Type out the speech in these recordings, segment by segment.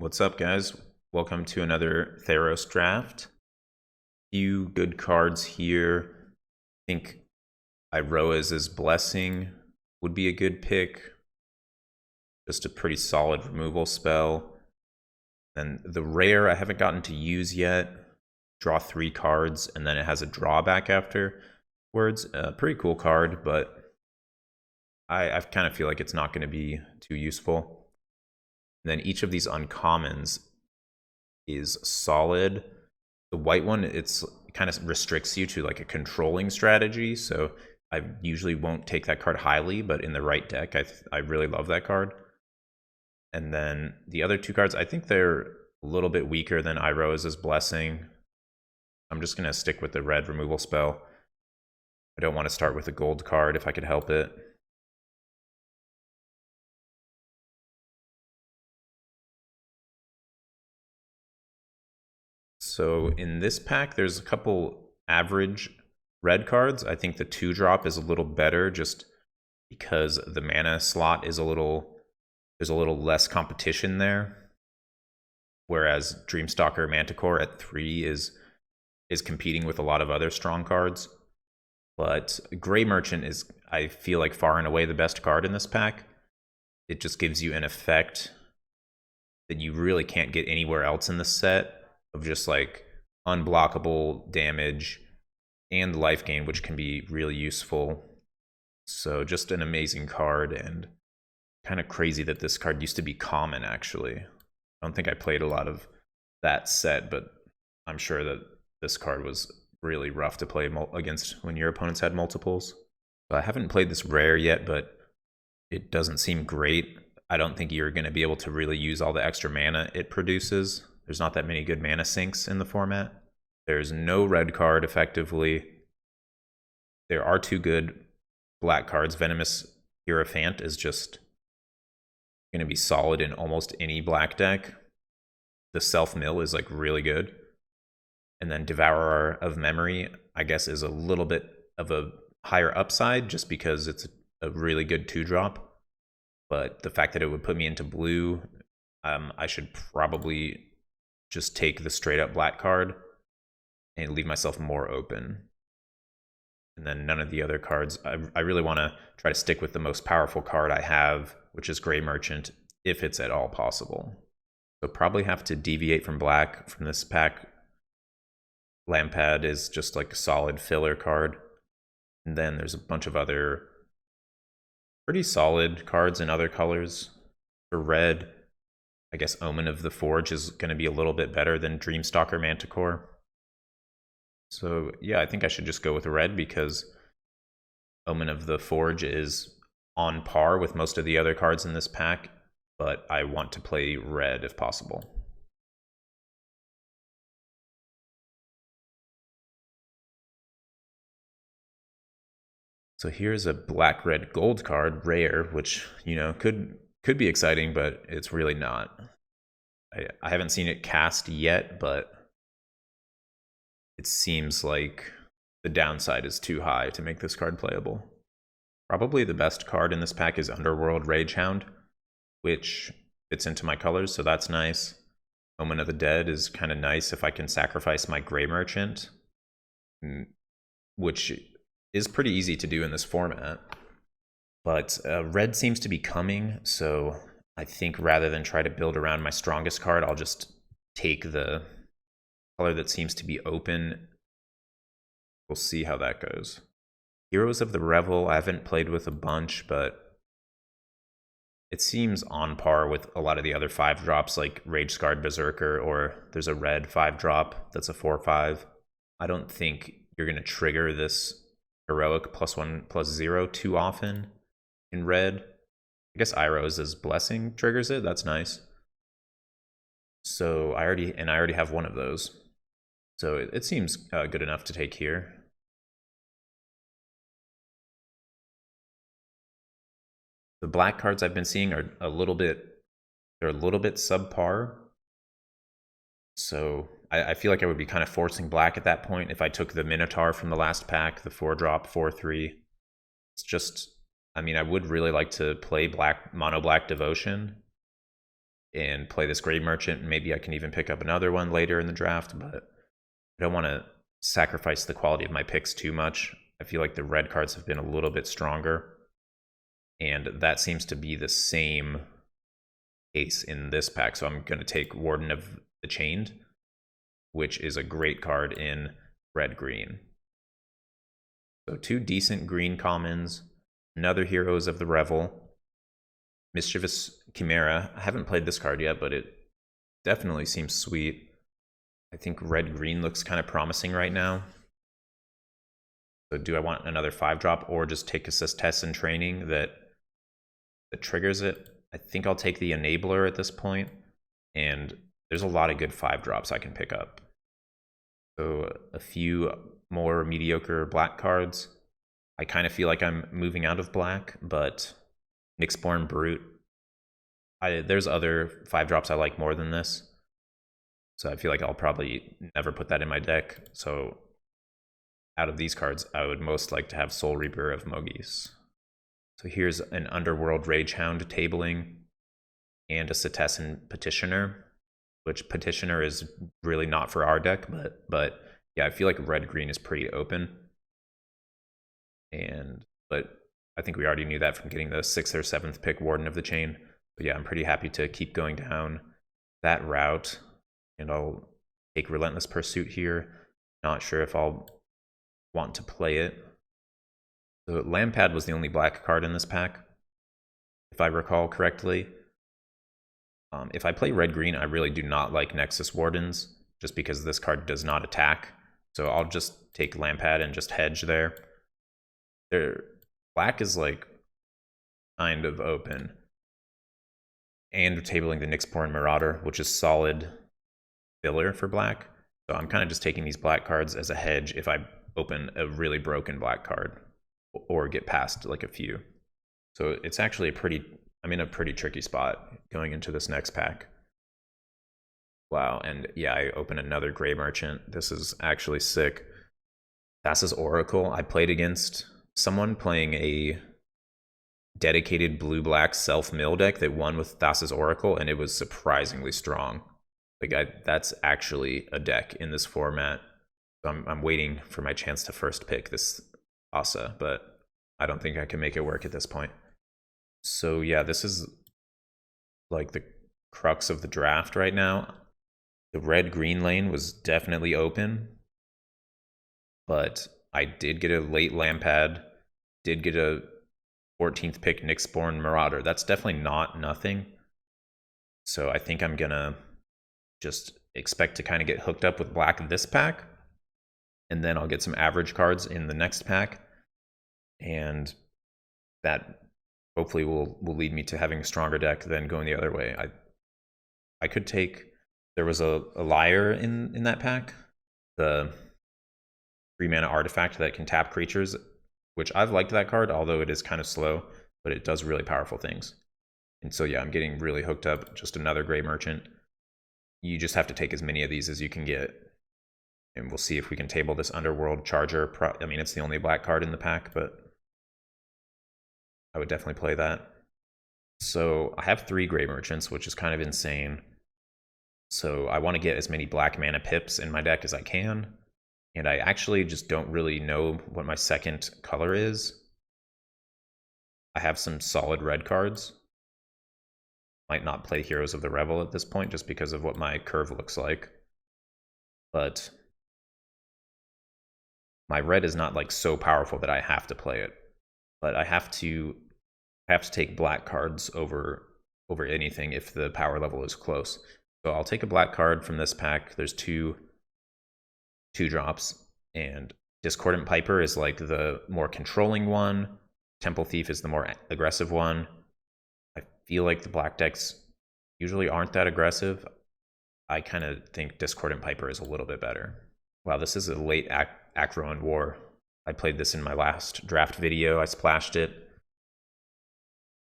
What's up, guys? Welcome to another Theros draft. Few good cards here. I think Iroa's Blessing would be a good pick. Just a pretty solid removal spell. And the rare I haven't gotten to use yet. Draw 3 cards, and then it has a drawback afterwards. Pretty cool card, but I kind of feel like it's not going to be too useful. And then each of these uncommons is solid. The white one, it kind of restricts you to like a controlling strategy, so I usually won't take that card highly, but in the right deck, I really love that card. And then the other 2 cards, I think they're a little bit weaker than Iroa's Blessing. I'm just going to stick with the red removal spell. I don't want to start with a gold card if I could help it. So in this pack, there's a couple average red cards. I think the 2-drop is a little better just because the mana slot is there's a little less competition there. Whereas Dreamstalker Manticore at 3 is competing with a lot of other strong cards. But Gray Merchant is, I feel like, far and away the best card in this pack. It just gives you an effect that you really can't get anywhere else in the set, of just like unblockable damage and life gain, which can be really useful. So just an amazing card, and kind of crazy that this card used to be common, actually. I don't think I played a lot of that set, but I'm sure that this card was really rough to play against when your opponents had multiples. So I haven't played this rare yet, but it doesn't seem great. I don't think you're going to be able to really use all the extra mana it produces. There's not that many good mana sinks in the format. There's no red card, effectively. There are 2 good black cards. Venomous Hierophant is just going to be solid in almost any black deck. The Self-Mill is like really good. And then Devourer of Memory, I guess, is a little bit of a higher upside just because it's a really good 2-drop. But the fact that it would put me into blue, I should probably just take the straight up black card and leave myself more open. And then none of the other cards. I really want to try to stick with the most powerful card I have, which is Gray Merchant, if it's at all possible. So probably have to deviate from black from this pack. Lampad is just like a solid filler card. And then there's a bunch of other pretty solid cards in other colors. For red, I guess Omen of the Forge is going to be a little bit better than Dreamstalker Manticore. So yeah, I think I should just go with red because Omen of the Forge is on par with most of the other cards in this pack, but I want to play red if possible. So here's a black-red gold card, rare, which, you know, could be exciting, but it's really not. I haven't seen it cast yet, but it seems like the downside is too high to make this card playable. Probably the best card in this pack is Underworld Ragehound, which fits into my colors, so that's nice. Omen of the Dead is kind of nice if I can sacrifice my Gray Merchant, which is pretty easy to do in this format. But red seems to be coming, so I think rather than try to build around my strongest card, I'll just take the color that seems to be open. We'll see how that goes. Heroes of the Revel, I haven't played with a bunch, but it seems on par with a lot of the other 5-drops like Rage Scarred Berserker, or there's a red 5-drop that's a 4/5. I don't think you're going to trigger this heroic +1/+0 too often in red. I guess Iroa's Blessing triggers it. That's nice. So I already have one of those. So it seems good enough to take here. The black cards I've been seeing are a little bit subpar. So I feel like I would be kind of forcing black at that point if I took the Minotaur from the last pack, the 4-drop 4/3. It's just, I mean, I would really like to play mono black Devotion, and play this Grave Merchant. Maybe I can even pick up another one later in the draft, but I don't want to sacrifice the quality of my picks too much. I feel like the red cards have been a little bit stronger, and that seems to be the same case in this pack. So I'm going to take Warden of the Chained, which is a great card in red-green. So 2 decent green commons, another Heroes of the Revel, Mischievous Chimera. I haven't played this card yet, but it definitely seems sweet. I think red-green looks kind of promising right now. So do I want another 5-drop or just take a Cistessan Training that triggers it? I think I'll take the Enabler at this point, and there's a lot of good 5-drops I can pick up. So a few more mediocre black cards. I kind of feel like I'm moving out of black, but Nyxborn Brute. There's other 5-drops I like more than this. So I feel like I'll probably never put that in my deck. So out of these cards, I would most like to have Soul Reaper of Mogis. So here's an Underworld Ragehound tabling and a Cistessan Petitioner, which Petitioner is really not for our deck, but yeah, I feel like red-green is pretty open. But I think we already knew that from getting the 6th or 7th pick Warden of the Chain. But yeah, I'm pretty happy to keep going down that route. And I'll take Relentless Pursuit here. Not sure if I'll want to play it. So Lampad was the only black card in this pack, if I recall correctly. If I play red-green, I really do not like Nexus Wardens, just because this card does not attack. So I'll just take Lampad and just hedge there. Black is like kind of open. And tabling the Nyxborn Marauder, which is solid filler for black. So I'm kind of just taking these black cards as a hedge if I open a really broken black card or get past like a few. So it's actually I'm in a pretty tricky spot going into this next pack. Wow, and yeah, I open another Grey Merchant. This is actually sick. Thassa's Oracle. I played against someone playing a dedicated blue-black self-mill deck that won with Thassa's Oracle, and it was surprisingly strong. Like that's actually a deck in this format. So I'm waiting for my chance to first pick this Thassa, but I don't think I can make it work at this point. So yeah, this is like the crux of the draft right now. The red-green lane was definitely open, but I did get a late Lampad, did get a 14th pick Nyxborn Marauder. That's definitely not nothing. So I think I'm gonna just expect to kind of get hooked up with black in this pack, and then I'll get some average cards in the next pack, and that hopefully will lead me to having a stronger deck than going the other way. I could take, there was a Liar in that pack, the 3-mana artifact that can tap creatures, which I've liked that card, although it is kind of slow, but it does really powerful things. And so yeah, I'm getting really hooked up. Just another Grey Merchant. You just have to take as many of these as you can get. And we'll see if we can table this Underworld Charger. I mean, it's the only black card in the pack, but I would definitely play that. So I have 3 Grey Merchants, which is kind of insane. So I want to get as many black mana pips in my deck as I can. And I actually just don't really know what my second color is. I have some solid red cards. Might not play Heroes of the Revel at this point just because of what my curve looks like. But my red is not like so powerful that I have to play it. But I have to take black cards over anything if the power level is close. So I'll take a black card from this pack. There's two drops, and Discordant Piper is like the more controlling one. Temple Thief is the more aggressive one. I feel like the black decks usually aren't that aggressive. I kind of think Discordant Piper is a little bit better. Wow, this is a late Acroan War. I played this in my last draft video. I splashed it,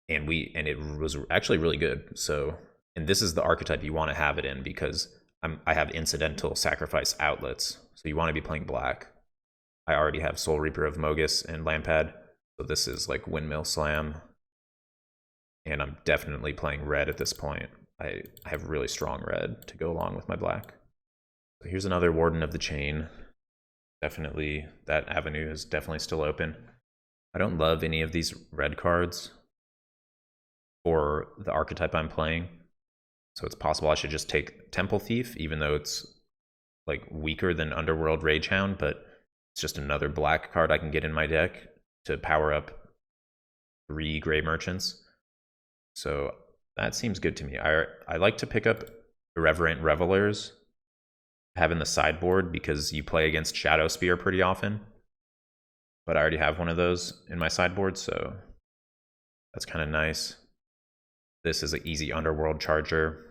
and it was actually really good. So, and this is the archetype you want to have it in because I have incidental sacrifice outlets. So you want to be playing black. I already have Soul Reaper of Mogis and Lampad. So this is like Windmill Slam. And I'm definitely playing red at this point. I have really strong red to go along with my black. So here's another Warden of the Chain. Definitely, that avenue is definitely still open. I don't love any of these red cards for the archetype I'm playing. So it's possible I should just take Temple Thief, even though it's like weaker than Underworld Ragehound, but it's just another black card I can get in my deck to power up 3 Gray Merchants. So that seems good to me. I like to pick up Irreverent Revelers, have in the sideboard because you play against Shadow Spear pretty often. But I already have one of those in my sideboard, so that's kind of nice. This is an easy Underworld Charger.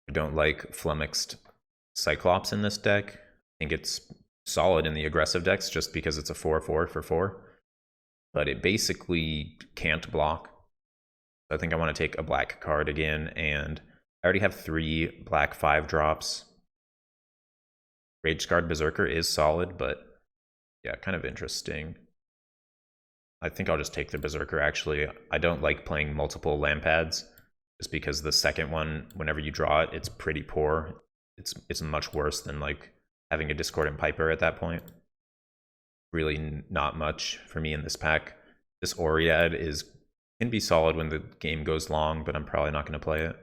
I don't like Flummoxed Cyclops in this deck. I think it's solid in the aggressive decks just because it's a 4/4 for 4. But it basically can't block. So I think I want to take a black card again, and I already have 3 black 5-drops. Rage Guard Berserker is solid, but yeah, kind of interesting. I think I'll just take the Berserker, actually. I don't like playing multiple Lampads, just because the second one, whenever you draw it, it's pretty poor. It's much worse than like having a Discordant Piper at that point. Really not much for me in this pack. This Oread can be solid when the game goes long, but I'm probably not going to play it.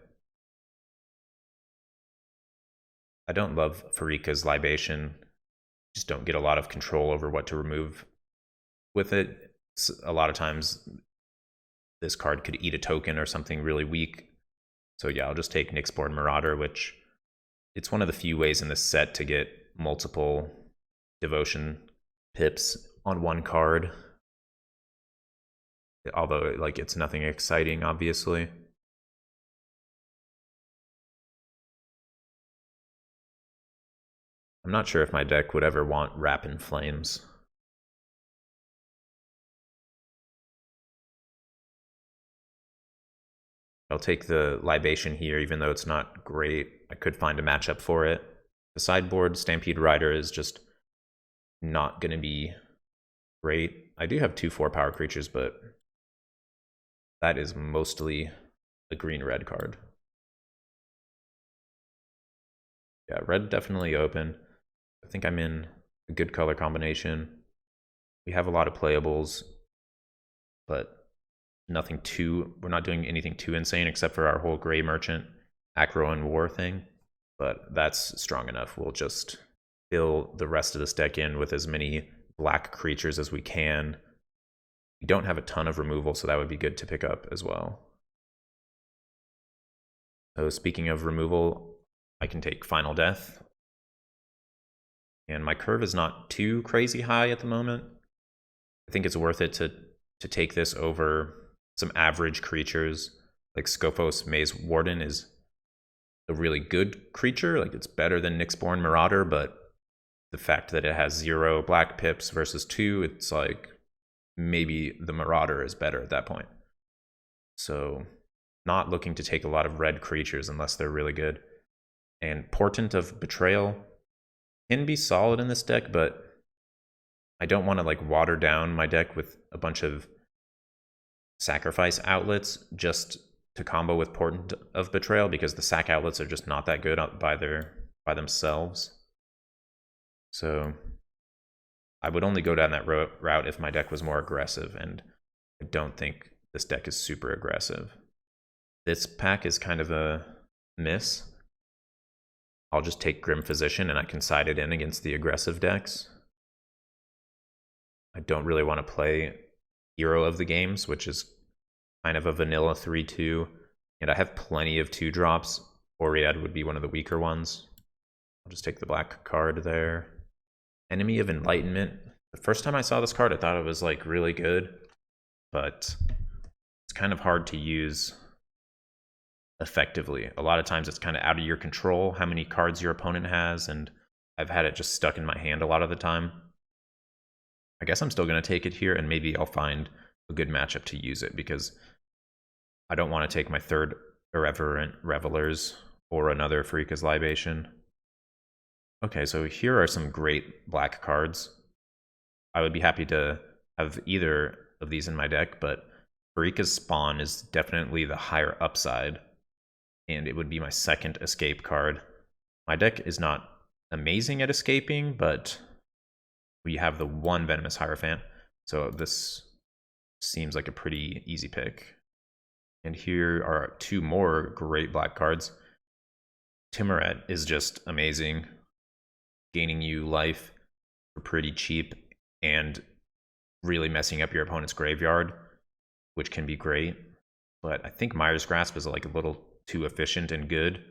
I don't love Farika's Libation. Just don't get a lot of control over what to remove with it. A lot of times this card could eat a token or something really weak. So yeah, I'll just take Nyxborn Marauder, which it's one of the few ways in this set to get multiple Devotion pips on one card. Although like it's nothing exciting, obviously. I'm not sure if my deck would ever want Wrap in Flames. I'll take the Libation here, even though it's not great. I could find a matchup for it. The sideboard Stampede Rider is just not going to be great. I do have 2 4-power creatures, but that is mostly a green-red card. Yeah, red definitely open. I think I'm in a good color combination. We have a lot of playables, but we're not doing anything too insane except for our whole Gray Merchant, Acro and War thing. But that's strong enough. We'll just fill the rest of this deck in with as many black creatures as we can. We don't have a ton of removal, so that would be good to pick up as well. So speaking of removal, I can take Final Death. And my curve is not too crazy high at the moment. I think it's worth it to take this over some average creatures. Like Scophos Maze Warden is a really good creature. Like it's better than Nyxborn Marauder, but the fact that it has 0 black pips versus 2, it's like maybe the Marauder is better at that point. So not looking to take a lot of red creatures unless they're really good. And Portent of Betrayal can be solid in this deck, but I don't want to like water down my deck with a bunch of sacrifice outlets just to combo with Portent of Betrayal, because the sack outlets are just not that good by themselves. So I would only go down that route if my deck was more aggressive, and I don't think this deck is super aggressive. This pack is kind of a miss. I'll just take Grim Physician and I can side it in against the aggressive decks. I don't really want to play Hero of the Games, which is kind of a vanilla 3/2, and I have plenty of 2-drops. Oread would be one of the weaker ones. I'll just take the black card there. Enemy of Enlightenment. The first time I saw this card, I thought it was like really good, but it's kind of hard to use effectively. A lot of times it's kind of out of your control how many cards your opponent has, and I've had it just stuck in my hand a lot of the time. I guess I'm still going to take it here, and maybe I'll find a good matchup to use it, because I don't want to take my 3rd Irreverent Revelers or another Farika's Libation. Okay, so here are some great black cards. I would be happy to have either of these in my deck, but Farika's Spawn is definitely the higher upside, and it would be my second escape card. My deck is not amazing at escaping, but we have the one Venomous Hierophant, so this seems like a pretty easy pick. And here are two more great black cards. Timuret is just amazing, gaining you life for pretty cheap and really messing up your opponent's graveyard, which can be great. But I think Mire's Grasp is like a little too efficient and good,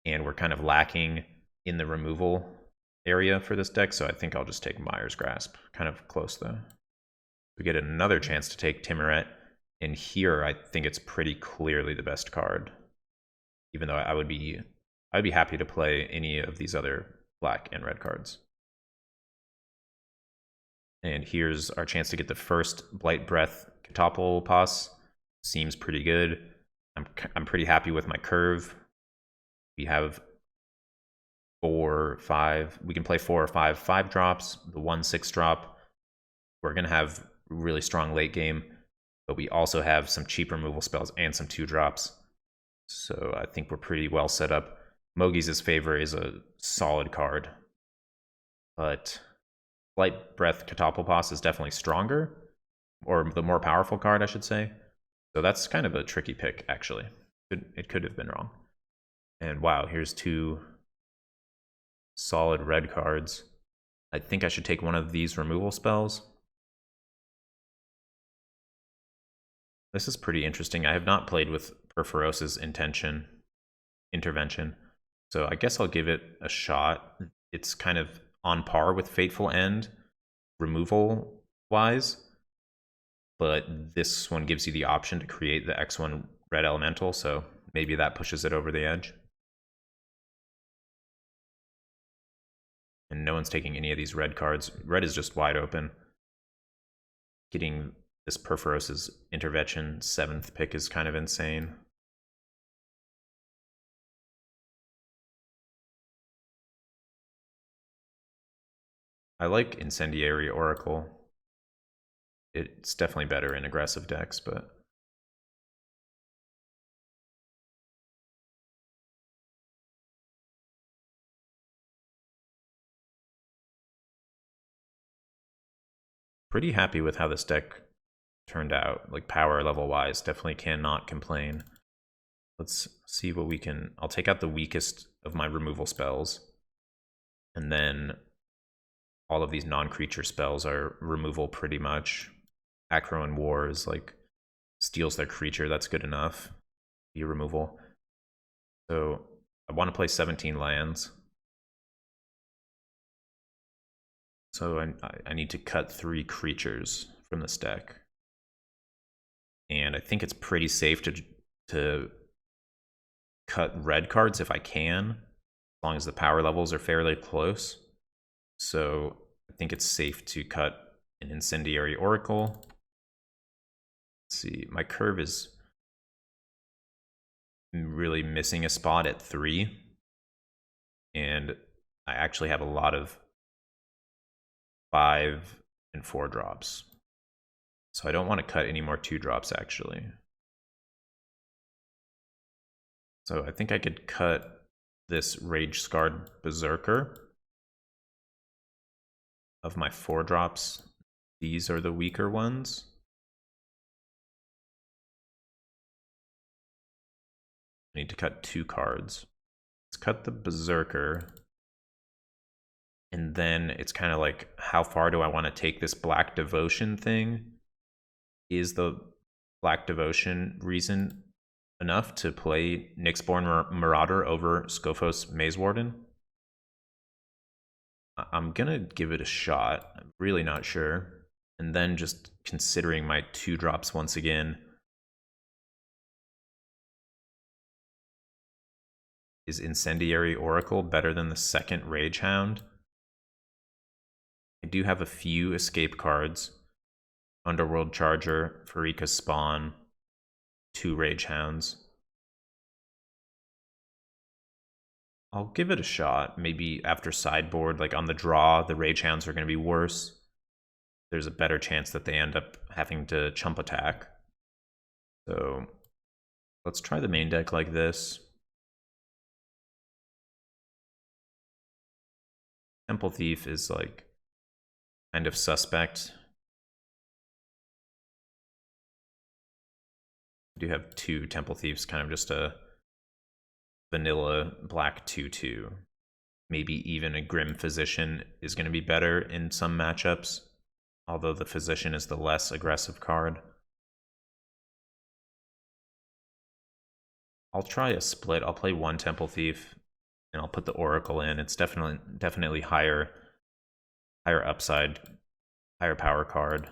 and we're kind of lacking in the removal area for this deck, so I think I'll just take Mire's Grasp. Kind of close though. We get another chance to take Timuret, and here I think it's pretty clearly the best card. Even though I'd be happy to play any of these other black and red cards. And here's our chance to get the first Blight Breath Catapulpas. Seems pretty good. I'm pretty happy with my curve. We have 4, 5. We can play 4 or 5 drops. The 1/6 drop. We're gonna have really strong late game, but we also have some cheap removal spells and some 2 drops. So I think we're pretty well set up. Mogi's Favor is a solid card, but Blight Breath Catapulpas is definitely stronger, or the more powerful card, I should say. So that's kind of a tricky pick, actually. It could have been wrong. And wow, here's 2 solid red cards. I think I should take one of these removal spells. This is pretty interesting. I have not played with Perforos's Intervention, so I guess I'll give it a shot. It's kind of on par with Fateful End, removal-wise, but this one gives you the option to create the X1 red elemental, so maybe that pushes it over the edge. And no one's taking any of these red cards. Red is just wide open. Getting this Perforos's Intervention 7th pick is kind of insane. I like Incendiary Oracle. It's definitely better in aggressive decks, but pretty happy with how this deck turned out, like power level wise. Definitely cannot complain. Let's see what we can. I'll take out the weakest of my removal spells, and then all of these non-creature spells are removal pretty much. Acro Wars like steals their creature, that's good enough. Be removal. So I want to play 17 lands. So I need to cut 3 creatures from this deck. And I think it's pretty safe to cut red cards if I can, as long as the power levels are fairly close. So I think it's safe to cut an Incendiary Oracle. Let's see, my curve is really missing a spot at 3. And I actually have a lot of 5 and 4 drops. So I don't want to cut any more 2 drops actually. So I think I could cut this Rage Scarred Berserker. Of my 4 drops, these are the weaker ones. I need to cut 2 cards. Let's cut the Berserker. And then it's kind of like, how far do I want to take this Black Devotion thing? Is the Black Devotion reason enough to play Nyxborn Marauder over Scophos Maze Warden? I'm gonna give it a shot. I'm really not sure. And then just considering my 2 drops once again. Is Incendiary Oracle better than the second Rage Hound? I do have a few escape cards. Underworld Charger, Farika's Spawn, 2 Rage Hounds. I'll give it a shot. Maybe after sideboard, like on the draw, the Rage Hounds are going to be worse. There's a better chance that they end up having to chump attack. So let's try the main deck like this. Temple Thief is like kind of suspect. I do have 2 Temple Thieves, kind of just a vanilla black 2/2. Maybe even a Grim Physician is going to be better in some matchups, although the Physician is the less aggressive card. I'll try a split. I'll play 1 Temple Thief, and I'll put the Oracle in. It's definitely higher upside, higher power card.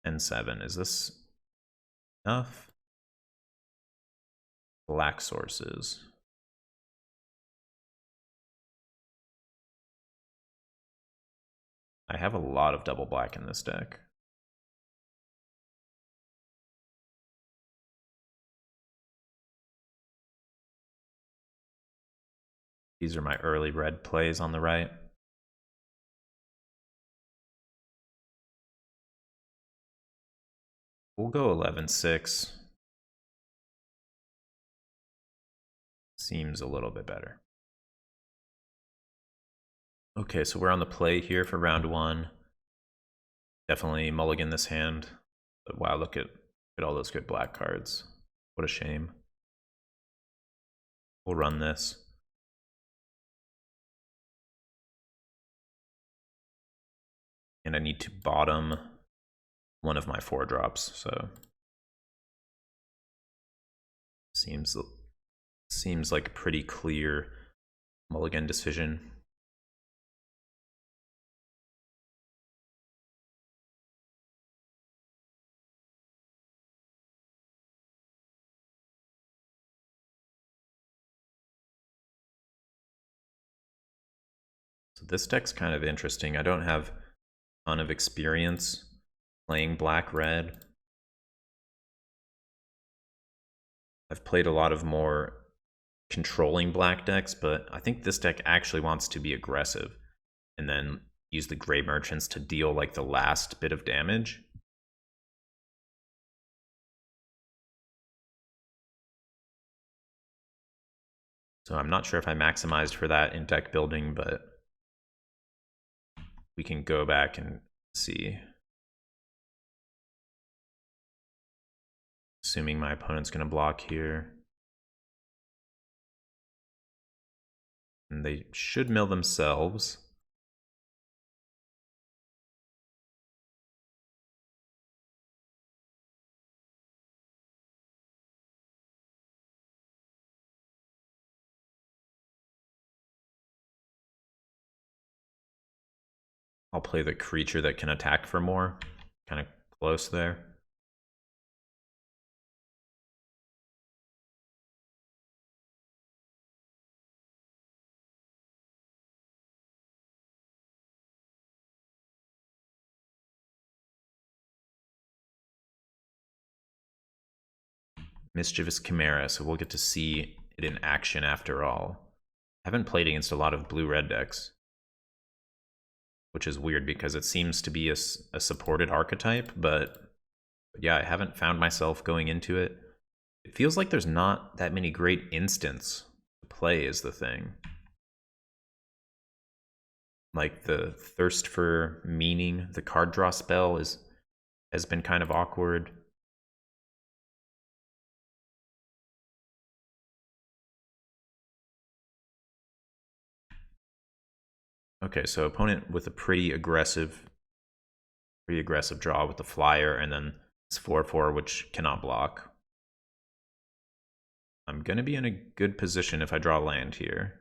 And 7. Is this enough? Black sources. I have a lot of double black in this deck. These are my early red plays on the right. We'll go 11-6. Seems a little bit better. Okay, so we're on the play here for round 1. Definitely mulligan this hand. But wow, look at all those good black cards. What a shame. We'll run this. And I need to bottom one of my 4 drops, so seems like a pretty clear mulligan decision. So this deck's kind of interesting. I don't have a ton of experience playing black-red. I've played a lot of more controlling black decks, but I think this deck actually wants to be aggressive and then use the Gray Merchants to deal like the last bit of damage. So I'm not sure if I maximized for that in deck building, but we can go back and see. Assuming my opponent's going to block here. And they should mill themselves. I'll play the creature that can attack for more. Kind of close there. Mischievous Chimera, so we'll get to see it in action after all. I haven't played against a lot of blue-red decks, which is weird because it seems to be a supported archetype, but yeah, I haven't found myself going into it. It feels like there's not that many great instants to play is the thing. Like the Thirst for Meaning, the card draw spell has been kind of awkward. Okay, so opponent with a pretty aggressive draw with the flyer, and then it's 4/4, which cannot block. I'm gonna be in a good position if I draw land here.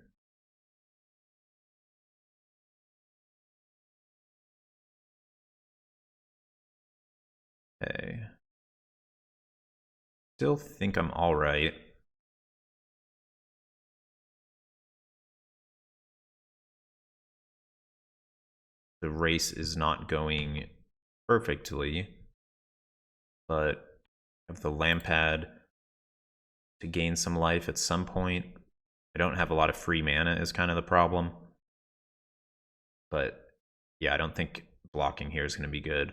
Okay. Still think I'm all right. The race is not going perfectly, but I have the Lampad to gain some life at some point. I don't have a lot of free mana is kind of the problem, but yeah, I don't think blocking here is going to be good.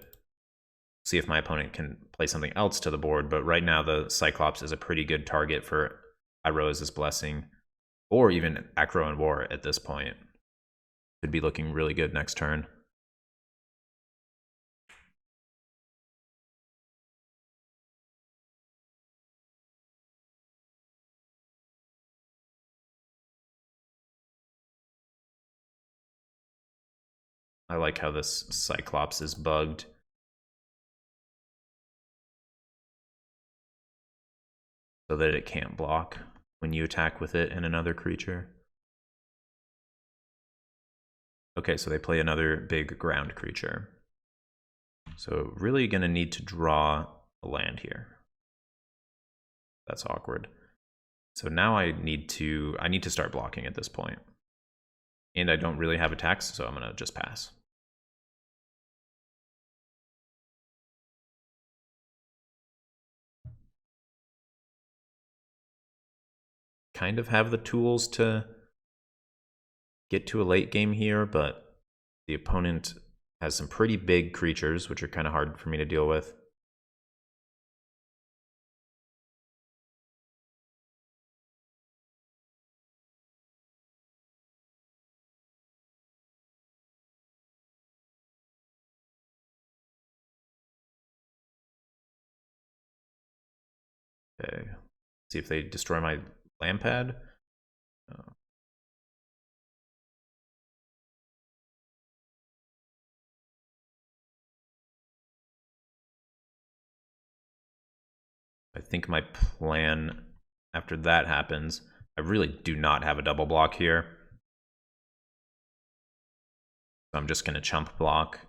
See if my opponent can play something else to the board, but right now the Cyclops is a pretty good target for Iroa's Blessing, or even Acro and War at this point. Could be looking really good next turn. I like how this Cyclops is bugged. So that it can't block when you attack with it and another creature. Okay, so they play another big ground creature. So really going to need to draw a land here. That's awkward. So now I need to start blocking at this point. And I don't really have attacks, so I'm going to just pass. Kind of have the tools to get to a late game here, but the opponent has some pretty big creatures, which are kind of hard for me to deal with. Okay, see if they destroy my land pad. I think my plan after that happens, I really do not have a double block here. So I'm just going to chump block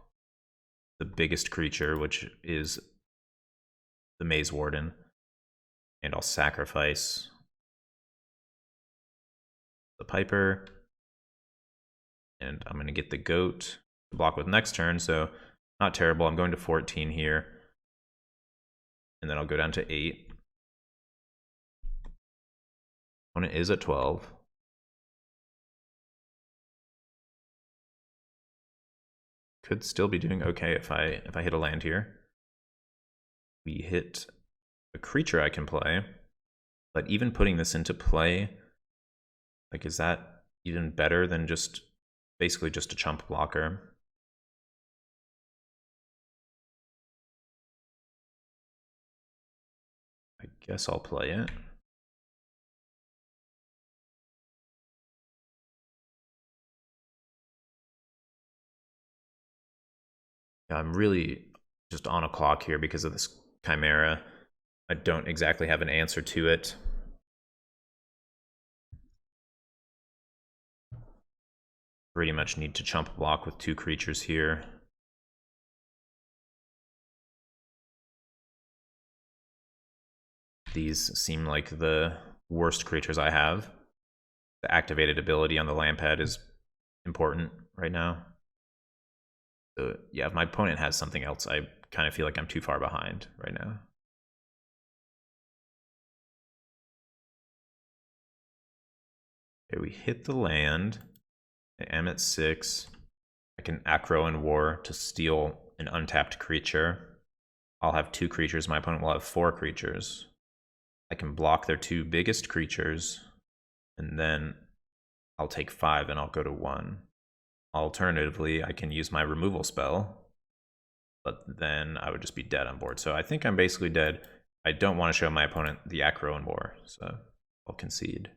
the biggest creature, which is the Maze Warden. And I'll sacrifice the Piper. And I'm going to get the Goat to block with next turn, so not terrible. I'm going to 14 here. And then I'll go down to 8. Opponent is at 12. Could still be doing okay if I hit a land here. We hit a creature I can play, but even putting this into play, like, is that even better than just basically just a chump blocker? I guess I'll play it. Yeah, I'm really just on a clock here because of this Chimera. I don't exactly have an answer to it. Pretty much need to chump block with 2 creatures here. These seem like the worst creatures I have. The activated ability on the land pad is important right now. So yeah, if my opponent has something else, I kind of feel like I'm too far behind right now. Okay, we hit the land. I am at 6. I can Acro and War to steal an untapped creature. I'll have 2 creatures. My opponent will have 4 creatures. I can block their 2 biggest creatures, and then I'll take 5 and I'll go to 1. Alternatively, I can use my removal spell, but then I would just be dead on board. So I think I'm basically dead. I don't want to show my opponent the Acro and War, so I'll concede.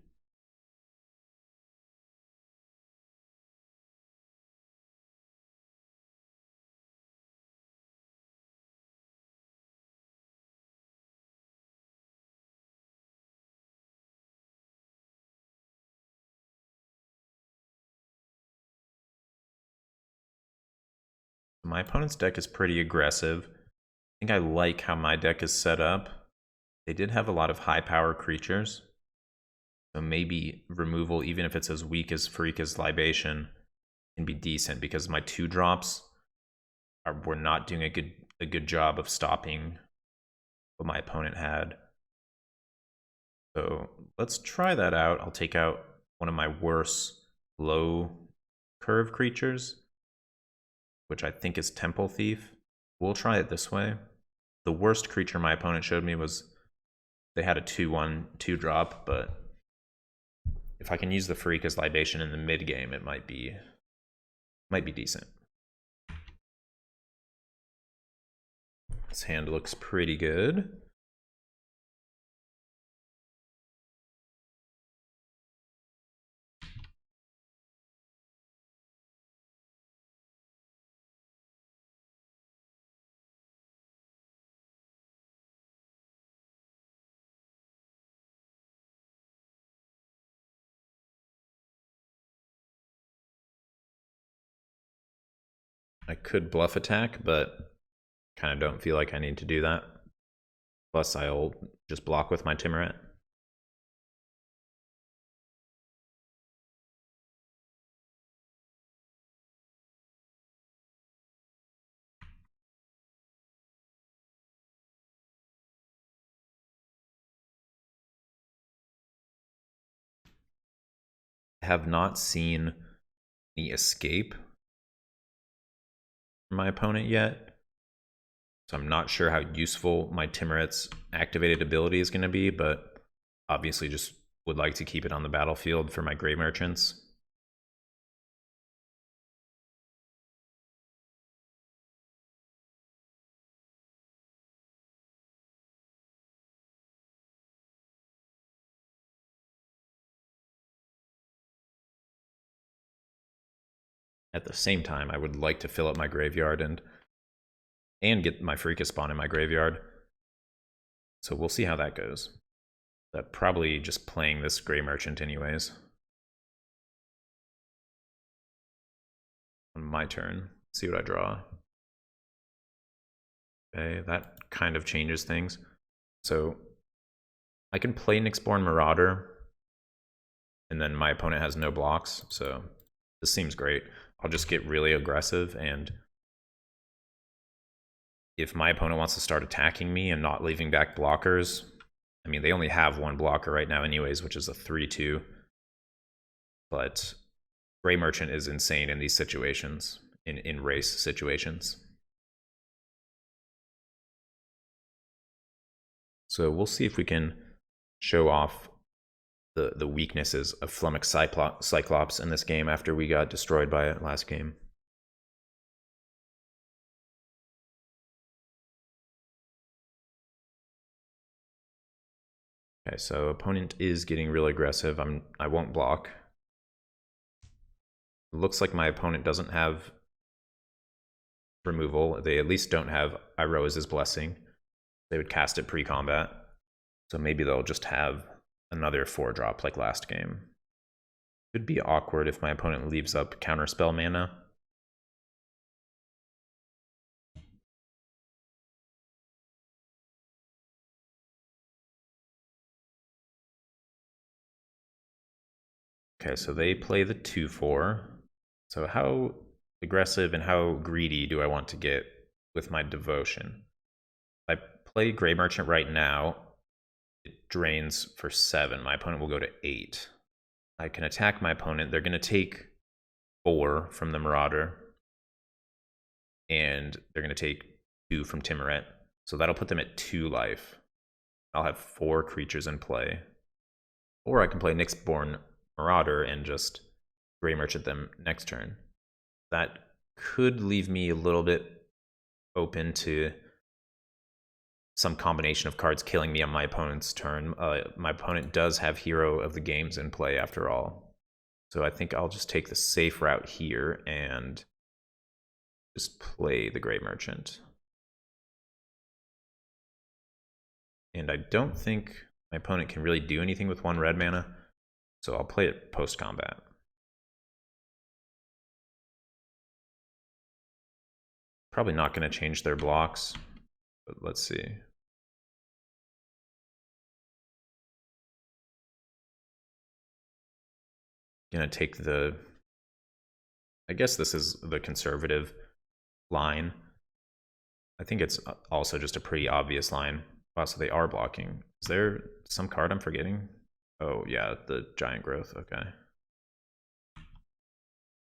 My opponent's deck is pretty aggressive. I think I like how my deck is set up. They did have a lot of high power creatures. So maybe removal, even if it's as weak as Freak as Libation, can be decent because my 2 drops were not doing a good job of stopping what my opponent had. So let's try that out. I'll take out one of my worse low curve creatures. which I think is Temple Thief. We'll try it this way. The worst creature my opponent showed me was they had a 2/1 2-drop, but if I can use the Freak as Libation in the mid game, it might be decent. This hand looks pretty good. I could bluff attack, but kind of don't feel like I need to do that. Plus, I'll just block with my Timuret. I have not seen any escape from my opponent yet, so I'm not sure how useful my Timuret's activated ability is going to be, but obviously just would like to keep it on the battlefield for my Grey Merchants. At the same time, I would like to fill up my graveyard and get my Freakus spawn in my graveyard. So we'll see how that goes. That probably just playing this Grey Merchant anyways. On my turn, see what I draw. Okay, that kind of changes things. So I can play Nyxborn Marauder, and then my opponent has no blocks, so this seems great. I'll just get really aggressive, and if my opponent wants to start attacking me and not leaving back blockers, I mean, they only have one blocker right now anyways, which is a 3/2. But Grey Merchant is insane in these situations, in race situations. So we'll see if we can show off the weaknesses of Flummox Cyclops in this game after we got destroyed by it last game. Okay, so opponent is getting really aggressive. I won't block. It looks like my opponent doesn't have removal. They at least don't have Iroa's Blessing. They would cast it pre-combat. So maybe they'll just have another 4-drop like last game. Could be awkward if my opponent leaves up counterspell mana. Okay, so they play the 2/4. So how aggressive and how greedy do I want to get with my devotion? If I play Grey Merchant right now, it drains for 7. My opponent will go to 8. I can attack my opponent. They're going to take 4 from the Marauder, and they're going to take 2 from Timuret. So that'll put them at 2 life. I'll have 4 creatures in play. Or I can play Nyxborn Marauder and just Grey Merchant them next turn. That could leave me a little bit open to some combination of cards killing me on my opponent's turn. My opponent does have Hero of the Games in play after all. So I think I'll just take the safe route here and just play the Grey Merchant. And I don't think my opponent can really do anything with 1 red mana, so I'll play it post-combat. Probably not going to change their blocks, but let's see. Gonna take the, I guess this is the conservative line. I think it's also just a pretty obvious line. Wow, so they are blocking. Is there some card I'm forgetting? Oh yeah, the Giant Growth, okay.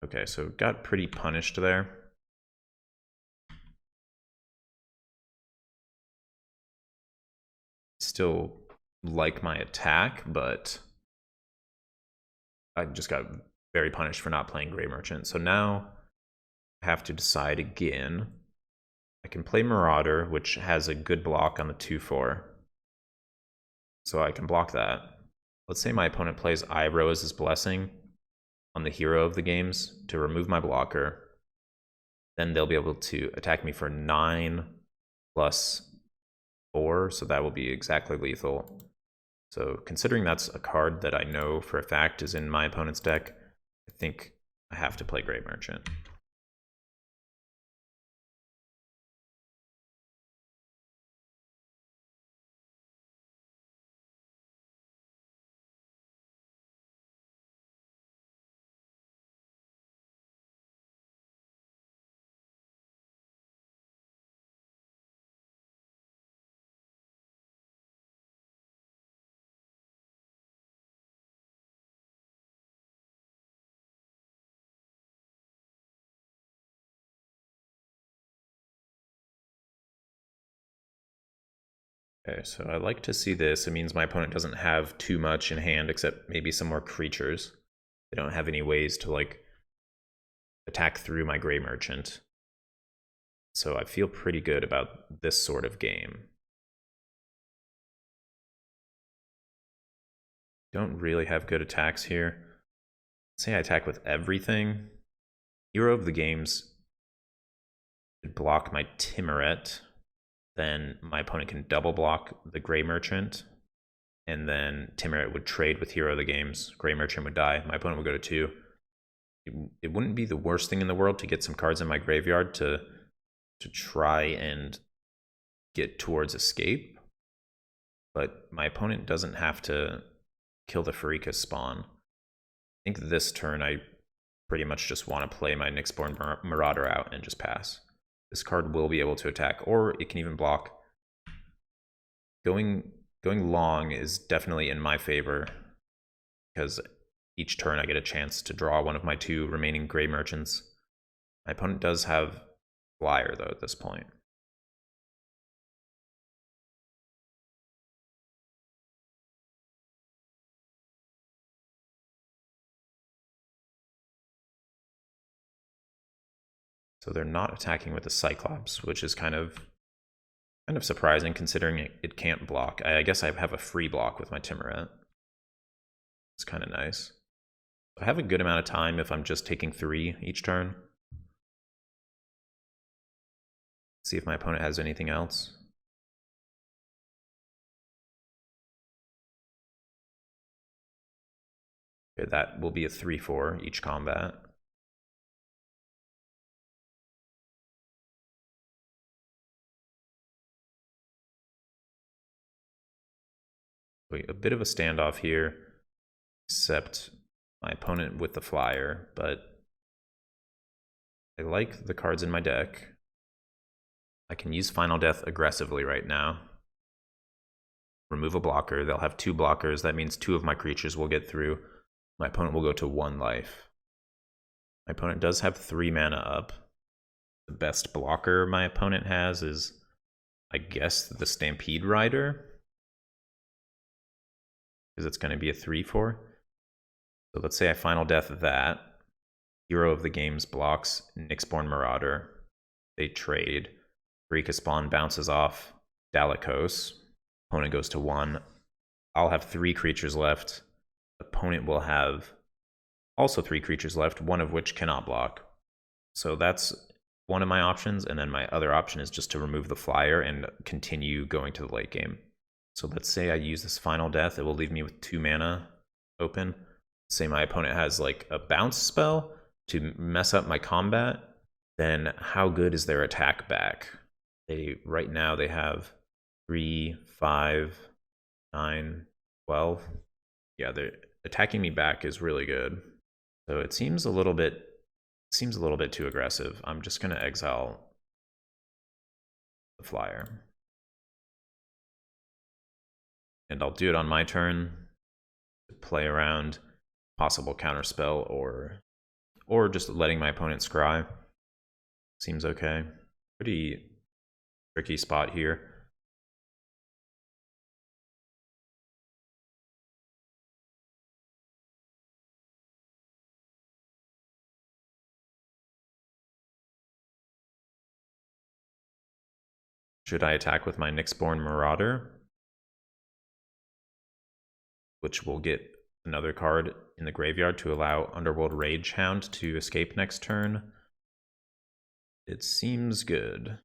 Okay, so got pretty punished there. Still like my attack, but I just got very punished for not playing Grey Merchant. So now I have to decide again. I can play Marauder, which has a good block on the 2/4. So I can block that. Let's say my opponent plays Iroh as his blessing on the hero of the games to remove my blocker. Then they'll be able to attack me for 9 plus 4, so that will be exactly lethal. So considering that's a card that I know for a fact is in my opponent's deck, I think I have to play Grey Merchant. Okay, so I like to see this. It means my opponent doesn't have too much in hand except maybe some more creatures. They don't have any ways to like attack through my Grey Merchant. So I feel pretty good about this sort of game. Don't really have good attacks here. Say I attack with everything. Hero of the games could block my Timuret. Then my opponent can double block the Grey Merchant. And then Timuret would trade with Hero of the games. Grey Merchant would die. My opponent would go to 2. It wouldn't be the worst thing in the world to get some cards in my graveyard to try and get towards escape. But my opponent doesn't have to kill the Pharika spawn. I think this turn I pretty much just want to play my Nyxborn Marauder out and just pass. This card will be able to attack, or it can even block. Going long is definitely in my favor, because each turn I get a chance to draw one of my 2 remaining Grey Merchants. My opponent does have Flyer, though, at this point. So they're not attacking with the Cyclops, which is kind of surprising considering it can't block. I guess I have a free block with my Timuret. It's kind of nice. I have a good amount of time if I'm just taking 3 each turn. See if my opponent has anything else. Okay, that will be a 3/4 each combat. A bit of a standoff here, except my opponent with the Flyer, but I like the cards in my deck. I can use Final Death aggressively right now. Remove a blocker. They'll have 2 blockers. That means 2 of my creatures will get through. My opponent will go to 1 life. My opponent does have 3 mana up. The best blocker my opponent has is, I guess, the Stampede Rider, because it's going to be a 3/4. So let's say I Final Death that. Hero of the games blocks Nyxborn Marauder. They trade. Pharika spawn bounces off Dalekos. Opponent goes to 1. I'll have 3 creatures left. Opponent will have also 3 creatures left, one of which cannot block. So that's one of my options, and then my other option is just to remove the Flyer and continue going to the late game. So let's say I use this Final Death. It will leave me with 2 mana open. Say my opponent has like a bounce spell to mess up my combat. Then how good is their attack back? Right now they have 3, 5, 9, 12. Yeah, they're attacking me back is really good. So it seems a little bit too aggressive. I'm just gonna exile the Flyer. And I'll do it on my turn to play around possible counterspell or just letting my opponent scry. Seems okay. Pretty tricky spot here. Should I attack with my Nyxborn Marauder? Which will get another card in the graveyard to allow Underworld Rage Hound to escape next turn. It seems good.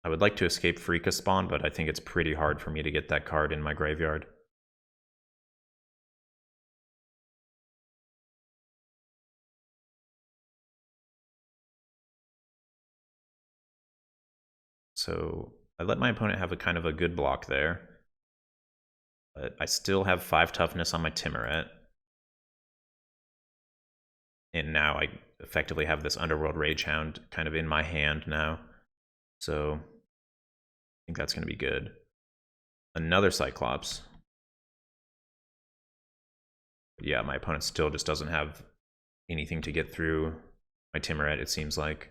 I would like to escape Freaka Spawn, but I think it's pretty hard for me to get that card in my graveyard. So I let my opponent have a kind of a good block there. But I still have 5 toughness on my Timuret. And now I effectively have this Underworld Rage Hound kind of in my hand now. So I think that's going to be good. Another Cyclops. Yeah, my opponent still just doesn't have anything to get through my Timuret, it seems like.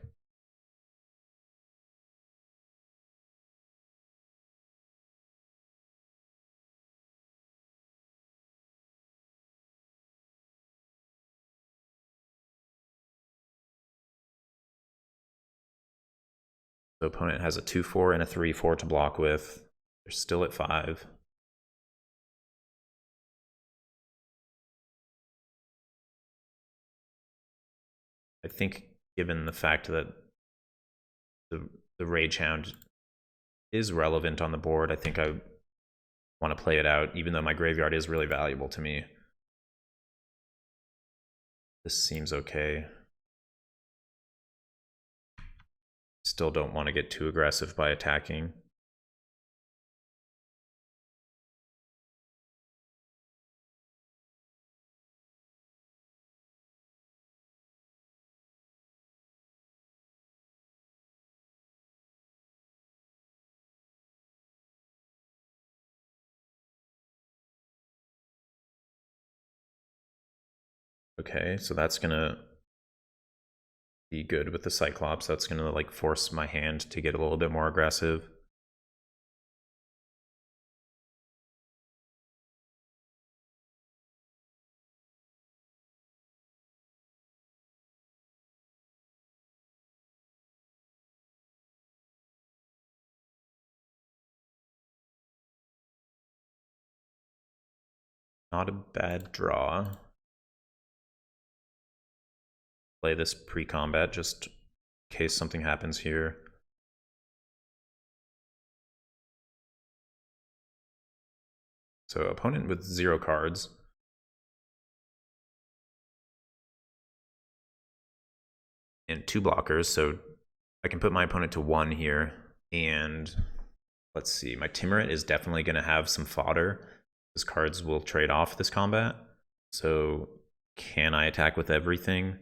The opponent has a 2/4 and a 3/4 to block with. They're still at 5. I think given the fact that the Rage Hound is relevant on the board, I think I want to play it out, even though my graveyard is really valuable to me. This seems okay. Still don't want to get too aggressive by attacking. Okay, so that's gonna be good with the Cyclops. That's gonna like force my hand to get a little bit more aggressive. Not a bad draw. Play this pre-combat just in case something happens here. So opponent with 0 cards. And 2 blockers, so I can put my opponent to 1 here. And let's see, my Timuret is definitely going to have some fodder. Those cards will trade off this combat. So can I attack with everything?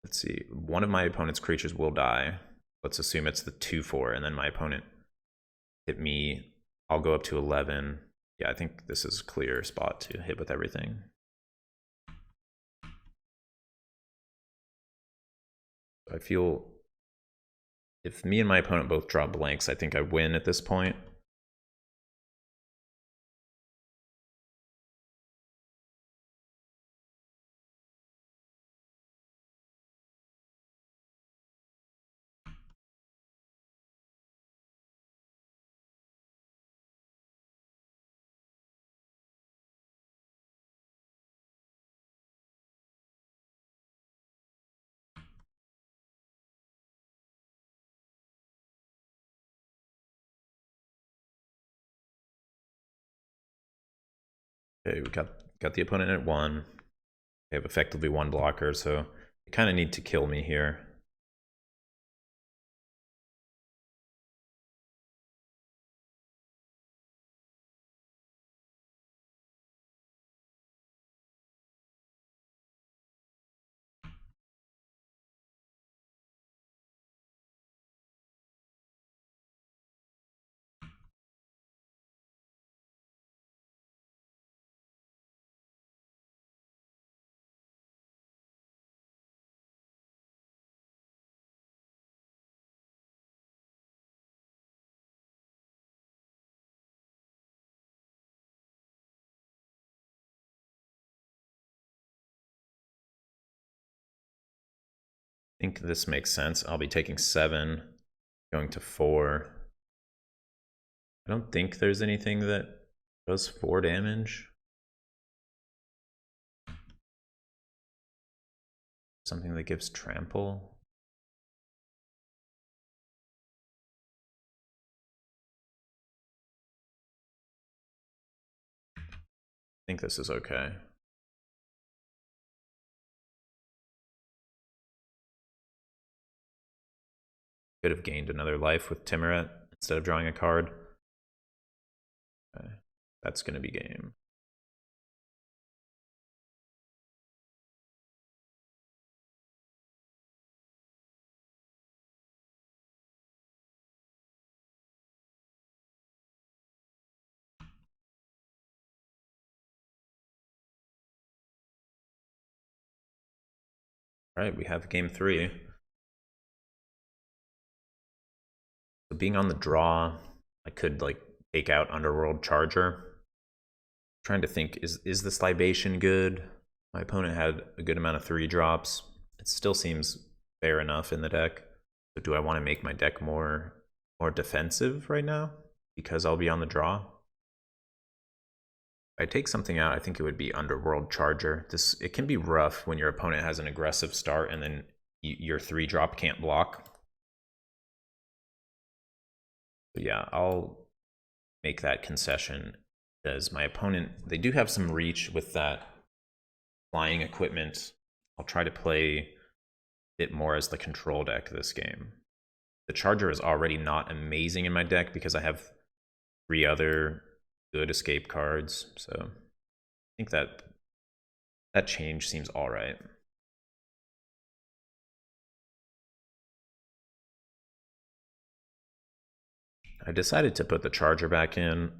Let's see, one of my opponent's creatures will die. Let's assume it's the 2/4, and then my opponent hit me. I'll go up to 11. Yeah, I think this is a clear spot to hit with everything. I feel if me and my opponent both draw blanks, I think I win at this point. Okay, we got the opponent at 1. They have effectively 1 blocker, so they kind of need to kill me here. think this makes sense. I'll be taking 7, going to 4. I don't think there's anything that does 4 damage. Something that gives trample. I think this is okay. Could have gained another life with Timuret instead of drawing a card. Okay. That's going to be game. All right, we have game 3. So being on the draw, I could like take out Underworld Charger. Trying to think, is this Libation good? My opponent had a good amount of 3 drops. It still seems fair enough in the deck. So do I want to make my deck more defensive right now because I'll be on the draw? If I take something out, I think it would be Underworld Charger. It can be rough when your opponent has an aggressive start and then your 3 drop can't block. But yeah, I'll make that concession because my opponent, they do have some reach with that flying equipment. I'll try to play it more as the control deck this game. The Charger is already not amazing in my deck because I have 3 other good escape cards. So I think that change seems all right. I decided to put the Charger back in.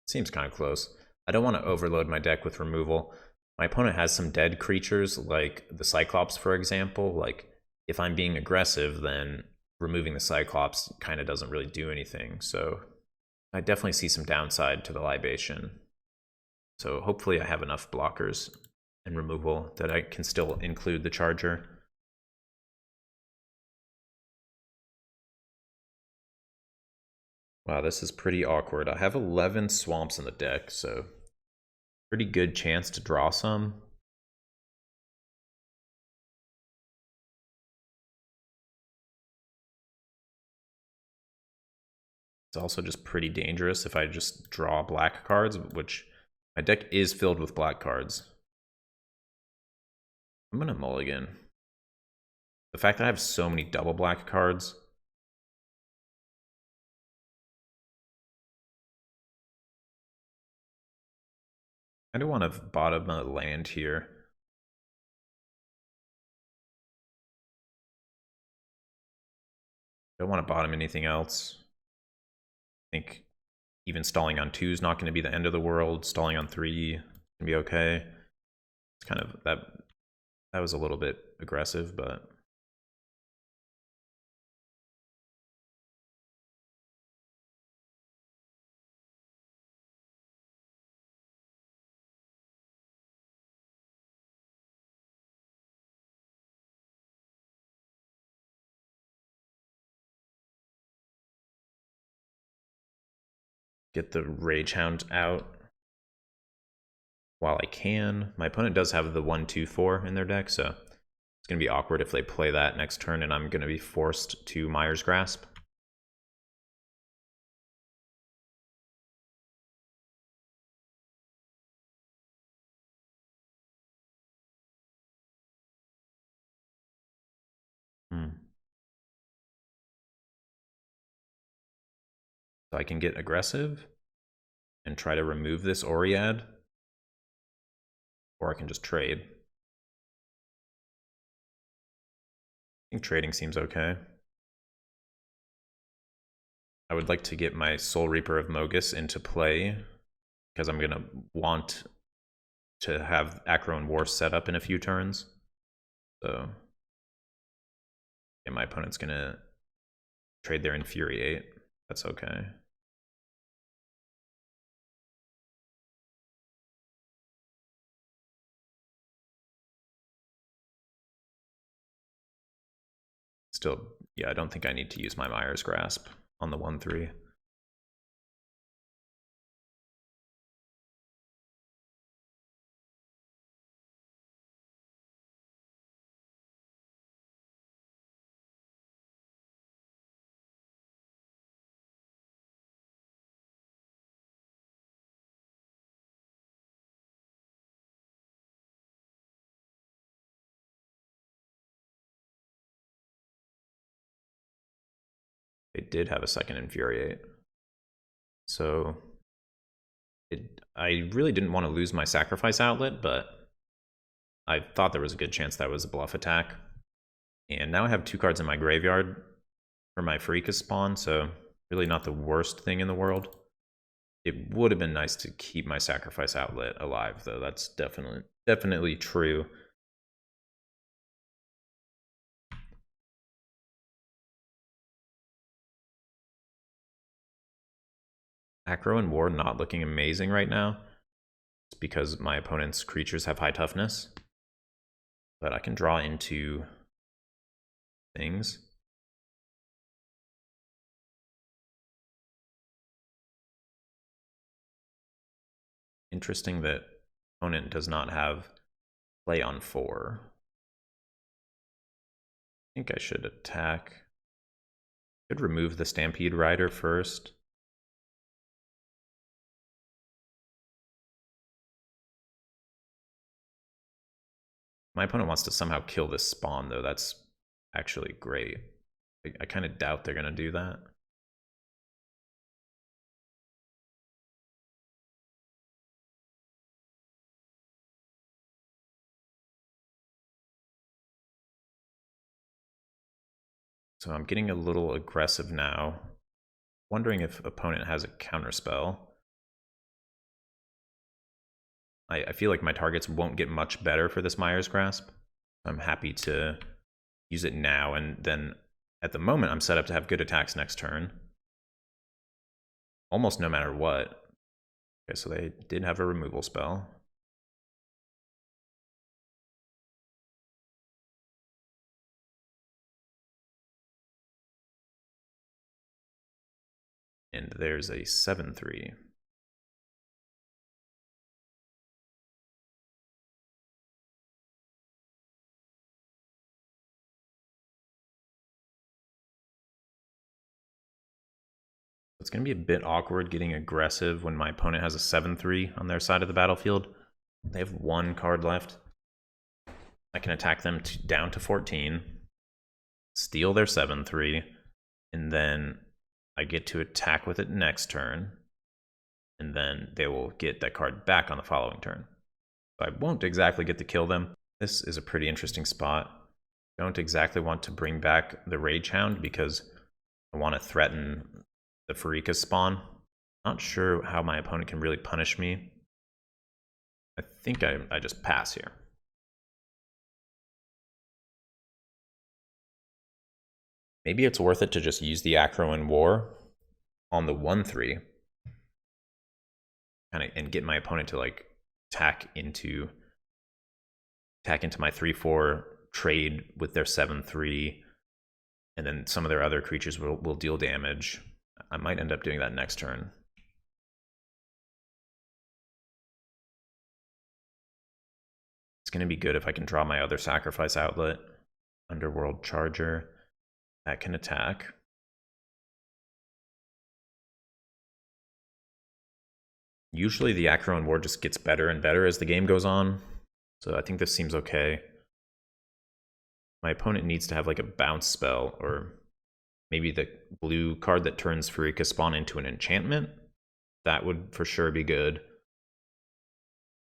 Seems kind of close. I don't want to overload my deck with removal. My opponent has some dead creatures, like the Cyclops, for example. Like, if I'm being aggressive, then removing the Cyclops kind of doesn't really do anything. So I definitely see some downside to the Libation. So hopefully I have enough blockers and removal that I can still include the Charger. Wow, this is pretty awkward. I have 11 swamps in the deck, so pretty good chance to draw some. It's also just pretty dangerous if I just draw black cards, which my deck is filled with black cards. I'm gonna mulligan. The fact that I have so many double black cards. I do want to bottom a land here. Don't want to bottom anything else. I think even stalling on 2 is not going to be the end of the world. Stalling on 3 can be okay. It's kind of that was a little bit aggressive, but get the Rage Hound out while I can. My opponent does have the 1/2/4 in their deck, so it's going to be awkward if they play that next turn and I'm going to be forced to Mire's Grasp. So I can get aggressive and try to remove this Oriad, or I can just trade. I think trading seems okay. I would like to get my Soul Reaper of Mogus into play because I'm going to want to have Acro and War set up in a few turns. So yeah, my opponent's going to trade their Infuriate. That's okay. still, yeah, I don't think I need to use my Myers Grasp on the 1/3. They did have a second Infuriate. So I really didn't want to lose my Sacrifice Outlet, but I thought there was a good chance that was a bluff attack. And now I have 2 cards in my graveyard for my Freakus spawn, so really not the worst thing in the world. It would have been nice to keep my Sacrifice Outlet alive, though. That's definitely true. Acro and War not looking amazing right now. It's because my opponent's creatures have high toughness. But I can draw into things. Interesting that opponent does not have play on 4. I think I should attack. Could remove the Stampede Rider first. My opponent wants to somehow kill this spawn, though. That's actually great. I kind of doubt they're going to do that. So I'm getting a little aggressive now. Wondering if opponent has a counterspell. I feel like my targets won't get much better for this Myers Grasp. I'm happy to use it now, and then at the moment I'm set up to have good attacks next turn. Almost no matter what. Okay, so they did have a removal spell. And there's a 7/3. It's going to be a bit awkward getting aggressive when my opponent has a 7/3 on their side of the battlefield. They have 1 card left. I can attack them down to 14, steal their 7/3, and then I get to attack with it next turn, and then they will get that card back on the following turn. So I won't exactly get to kill them. This is a pretty interesting spot. Don't exactly want to bring back the Rage Hound because I want to threaten the Freakus spawn. Not sure how my opponent can really punish me. I think I just pass here. Maybe it's worth it to just use the Acro and War on the 1/3 and get my opponent to like attack into my 3/4, trade with their 7/3, and then some of their other creatures will deal damage. I might end up doing that next turn. It's going to be good if I can draw my other Sacrifice Outlet, Underworld Charger. That can attack. Usually the Acro and War just gets better and better as the game goes on, so I think this seems okay. My opponent needs to have like a bounce spell, or maybe the blue card that turns Freakus spawn into an enchantment. That would for sure be good.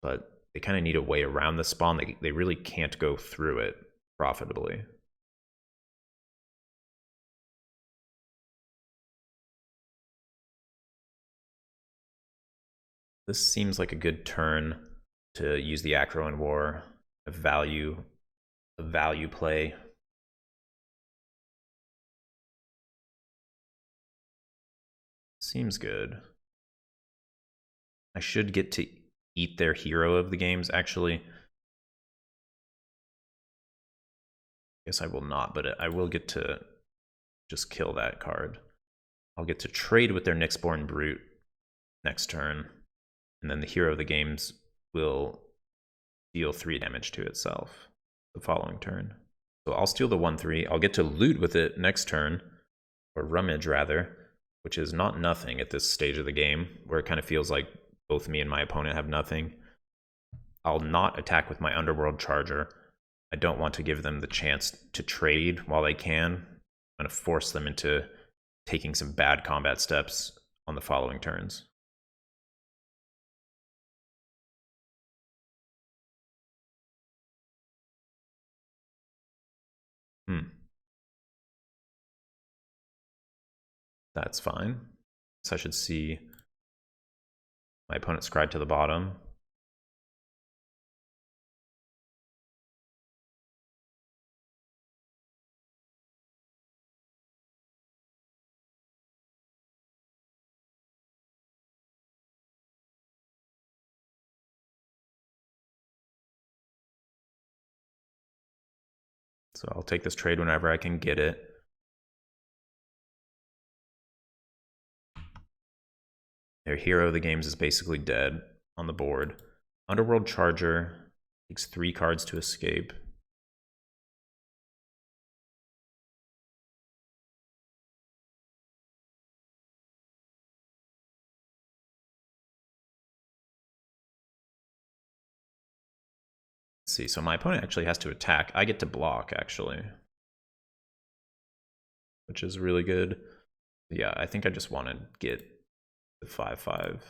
But they kind of need a way around the spawn. They really can't go through it profitably. This seems like a good turn to use the Acro and War, a value play. Seems good. I should get to eat their hero of the games, actually. Guess I will not, but I will get to just kill that card. I'll get to trade with their Nyxborn Brute next turn, and then the hero of the games will deal 3 damage to itself the following turn. So I'll steal the 1/3. I'll get to loot with it next turn, or rummage rather, which is not nothing at this stage of the game, where it kind of feels like both me and my opponent have nothing. I'll not attack with my Underworld Charger. I don't want to give them the chance to trade while they can. I'm going to force them into taking some bad combat steps on the following turns. That's fine. So I should see my opponent scry to the bottom. So I'll take this trade whenever I can get it. Their hero of the games is basically dead on the board. Underworld Charger takes 3 cards to escape. Let's see, so my opponent actually has to attack. I get to block, actually, which is really good. Yeah, I think I just want to get the 5/5.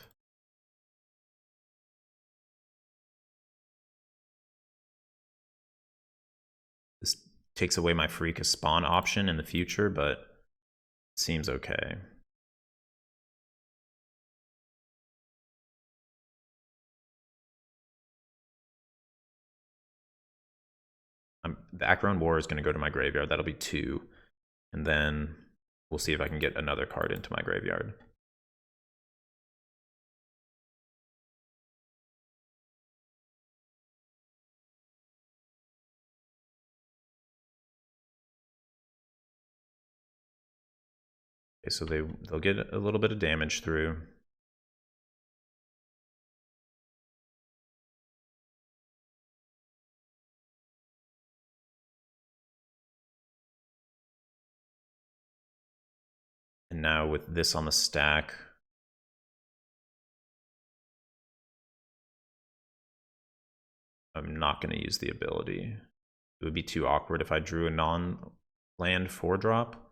This takes away my Freak spawn option in the future, but it seems okay. The Acheron War is going to go to my graveyard. That'll be 2. And then we'll see if I can get another card into my graveyard. Okay, so they'll get a little bit of damage through. And now with this on the stack, I'm not going to use the ability. It would be too awkward if I drew a non-land 4-drop.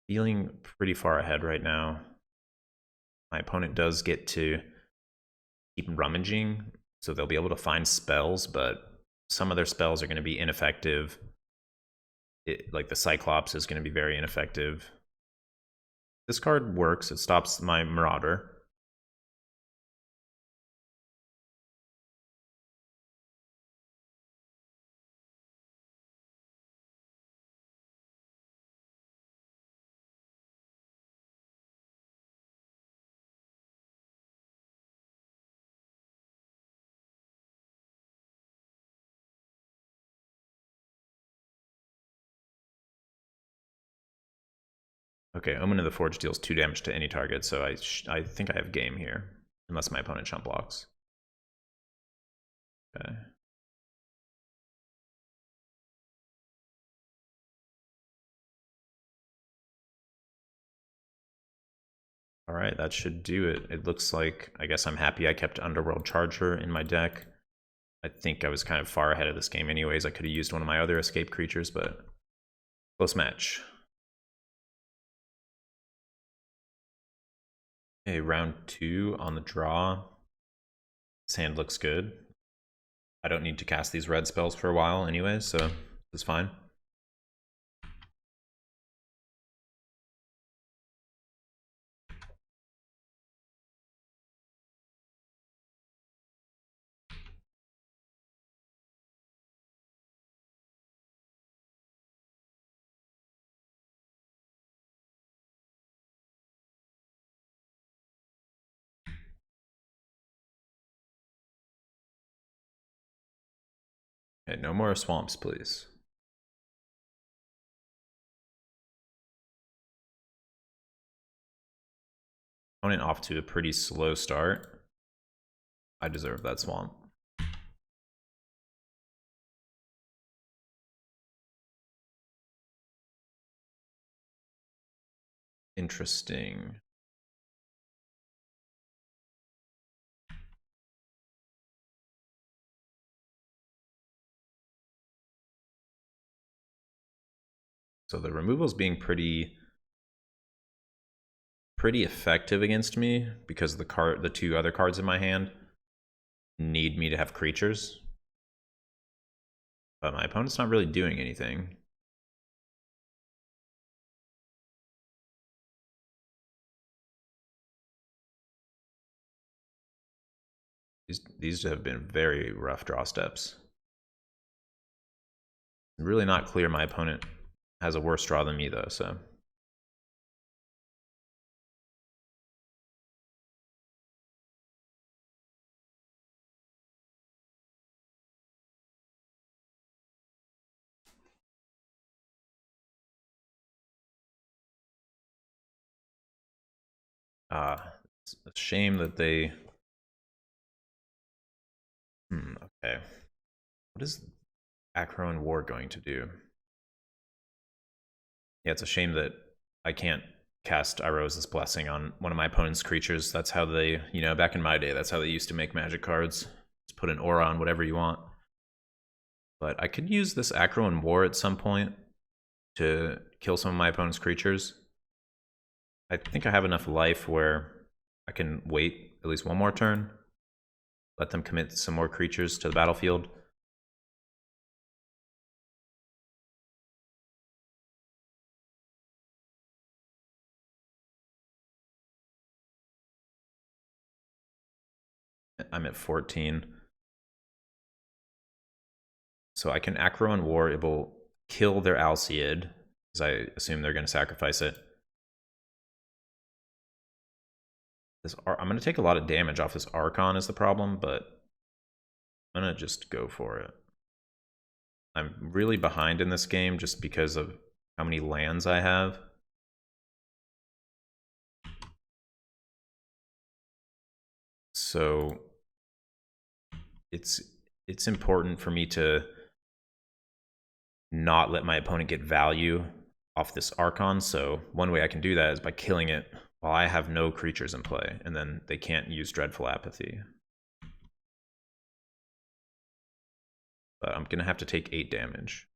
Feeling pretty far ahead right now. My opponent does get to keep rummaging, so they'll be able to find spells, but some of their spells are going to be ineffective. Like the Cyclops is going to be very ineffective. This card works. It stops my Marauder. Okay, Omen of the Forge deals 2 damage to any target, so I think I have game here, unless my opponent chump blocks. Okay. All right, that should do it. It looks like, I guess I'm happy I kept Underworld Charger in my deck. I think I was kind of far ahead of this game anyways. I could have used one of my other escape creatures, but close match. Okay, round 2 on the draw. This hand looks good. I don't need to cast these red spells for a while anyway, so it's fine. Okay, no more swamps, please. Opponent off to a pretty slow start. I deserve that swamp. Interesting. So the removal's being pretty effective against me because the two other cards in my hand need me to have creatures. But my opponent's not really doing anything. These have been very rough draw steps. Really not clear my opponent has a worse draw than me though, so. It's a shame that they... okay. What is Acro War going to do? Yeah, it's a shame that I can't cast Irosa's Blessing on one of my opponent's creatures. That's how they, you know, back in my day, that's how they used to make Magic cards. Just put an aura on whatever you want. But I could use this Acro War at some point to kill some of my opponent's creatures. I think I have enough life where I can wait at least one more turn, let them commit some more creatures to the battlefield. I'm at 14. So I can Acro War. It will kill their Alseid, because I assume they're going to sacrifice it. I'm going to take a lot of damage off this Archon is the problem, but I'm going to just go for it. I'm really behind in this game just because of how many lands I have. So it's important for me to not let my opponent get value off this Archon. So one way I can do that is by killing it while I have no creatures in play, and then they can't use Dreadful Apathy. But I'm going to have to take 8 damage.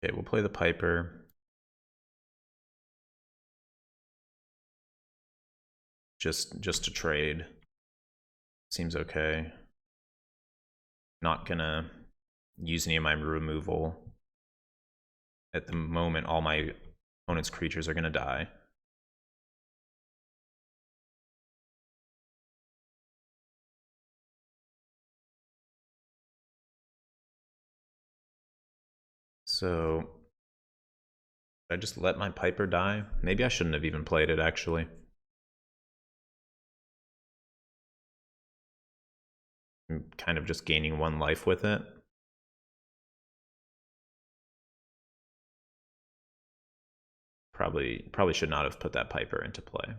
Okay, we'll play the Piper. Just to trade. Seems okay. Not gonna use any of my removal. At the moment, all my opponent's creatures are gonna die. So, should I just let my Piper die? Maybe I shouldn't have even played it, actually. I'm kind of just gaining 1 life with it. Probably should not have put that Piper into play.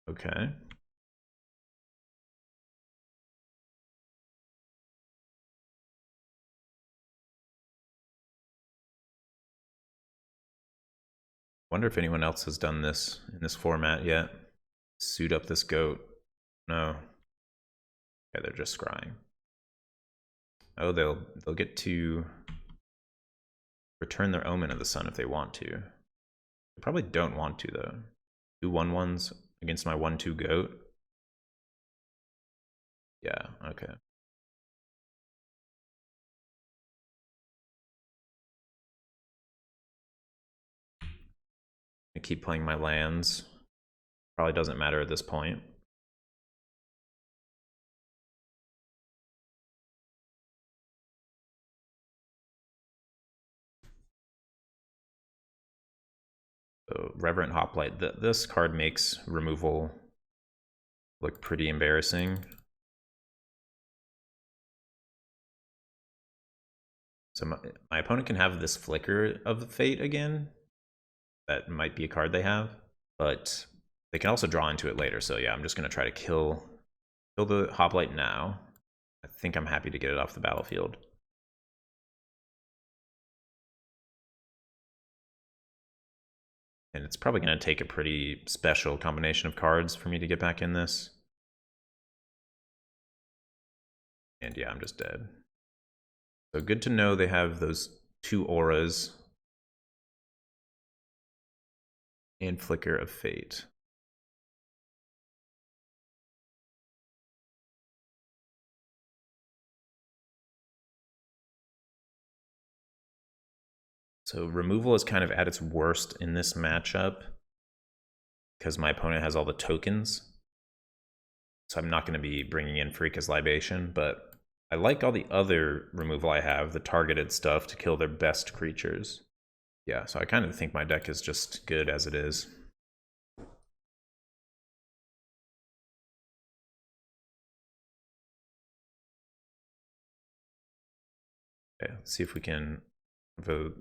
Okay. Wonder if anyone else has done this in this format yet. Suit up this goat. No. Okay, they're just scrying. Oh, they'll get to return their Omen of the Sun if they want to. They probably don't want to though. 2 1/1s against my 1/2 goat. Yeah, okay. I keep playing my lands. Probably doesn't matter at this point. So Reverent Hoplite. This card makes removal look pretty embarrassing. So my opponent can have this Flicker of Fate again. That might be a card they have, but they can also draw into it later. So yeah, I'm just going to try to kill the Hoplite now. I think I'm happy to get it off the battlefield. And it's probably going to take a pretty special combination of cards for me to get back in this. And yeah, I'm just dead. So good to know they have those 2 auras and Flicker of Fate. So removal is kind of at its worst in this matchup because my opponent has all the tokens. So I'm not going to be bringing in Freaka's Libation, but I like all the other removal I have, the targeted stuff to kill their best creatures. Yeah, so I kind of think my deck is just good as it is. Okay, let's see if we can have a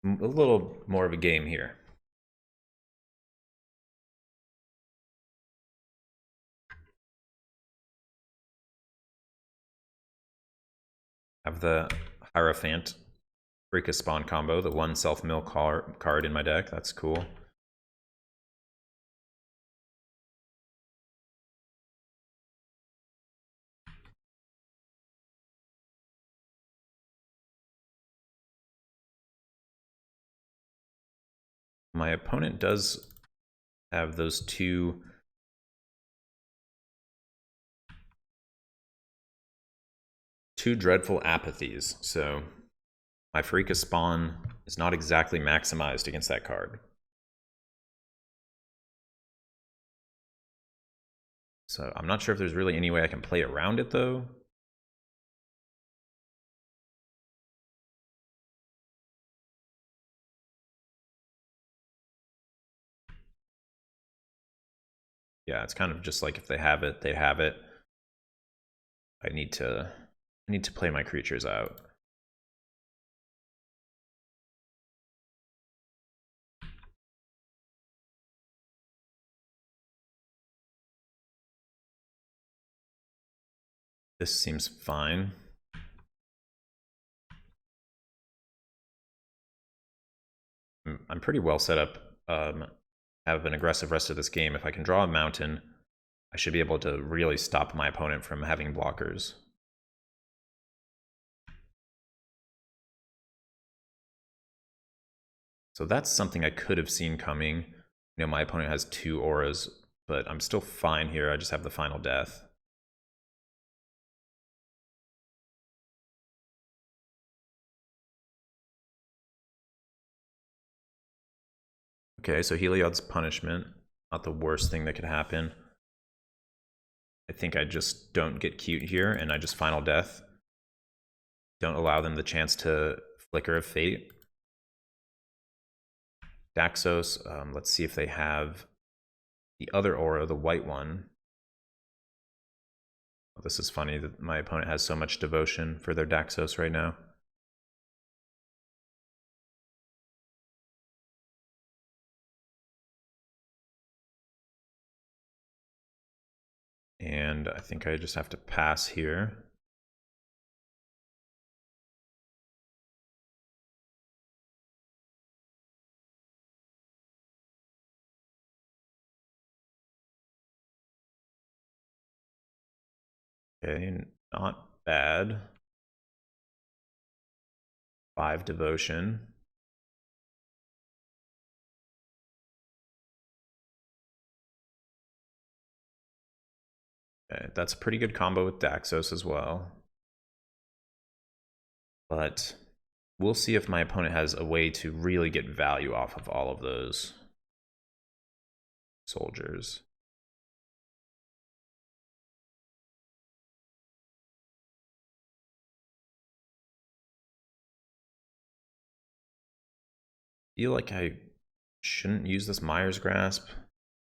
little more of a game here. Have the Hierophant Freaka Spawn combo, the 1 self-mill card in my deck. That's cool. My opponent does have those two dreadful apathies, so my Freaka Spawn is not exactly maximized against that card. So I'm not sure if there's really any way I can play around it though. Yeah, it's kind of just like if they have it, they have it. I need to play my creatures out. This seems fine. I'm pretty well set up. Have an aggressive rest of this game. If I can draw a mountain, I should be able to really stop my opponent from having blockers. So that's something I could have seen coming. You know, my opponent has 2 auras, but I'm still fine here. I just have the final death. Okay, so Heliod's Punishment, not the worst thing that could happen. I think I just don't get cute here, and I just final death. Don't allow them the chance to Flicker of Fate. Daxos, let's see if they have the other aura, the white one. Oh, this is funny that my opponent has so much devotion for their Daxos right now. And I think I just have to pass here. Okay, not bad. 5 devotion. Okay, that's a pretty good combo with Daxos as well. But we'll see if my opponent has a way to really get value off of all of those soldiers. I feel like I shouldn't use this Myers Grasp. I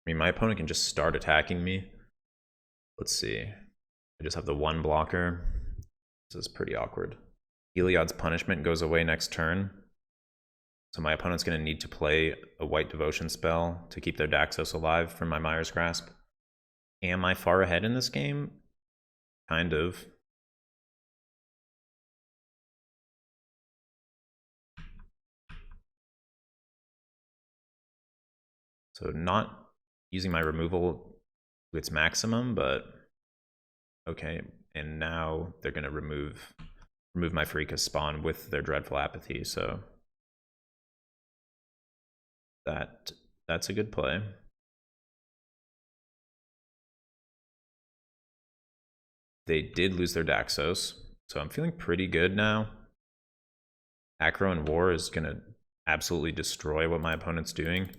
mean, my opponent can just start attacking me. Let's see. I just have the 1 blocker. This is pretty awkward. Heliod's Punishment goes away next turn. So my opponent's going to need to play a white devotion spell to keep their Daxos alive from my Myers Grasp. Am I far ahead in this game? Kind of. So not using my removal to its maximum, but okay. And now they're going to remove my Pharika's spawn with their Dreadful Apathy, so that's a good play. They did lose their Daxos, so I'm feeling pretty good now. Acro and War is going to absolutely destroy what my opponent's doing.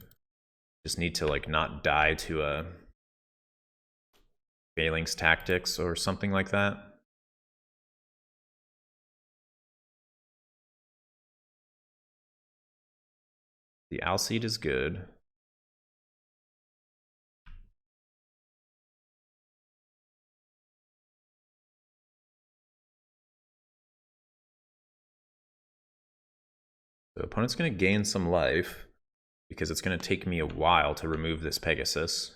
Just need to like not die to a Phalanx Tactics or something like that. The Alcide is good. The opponent's going to gain some life because it's going to take me a while to remove this Pegasus.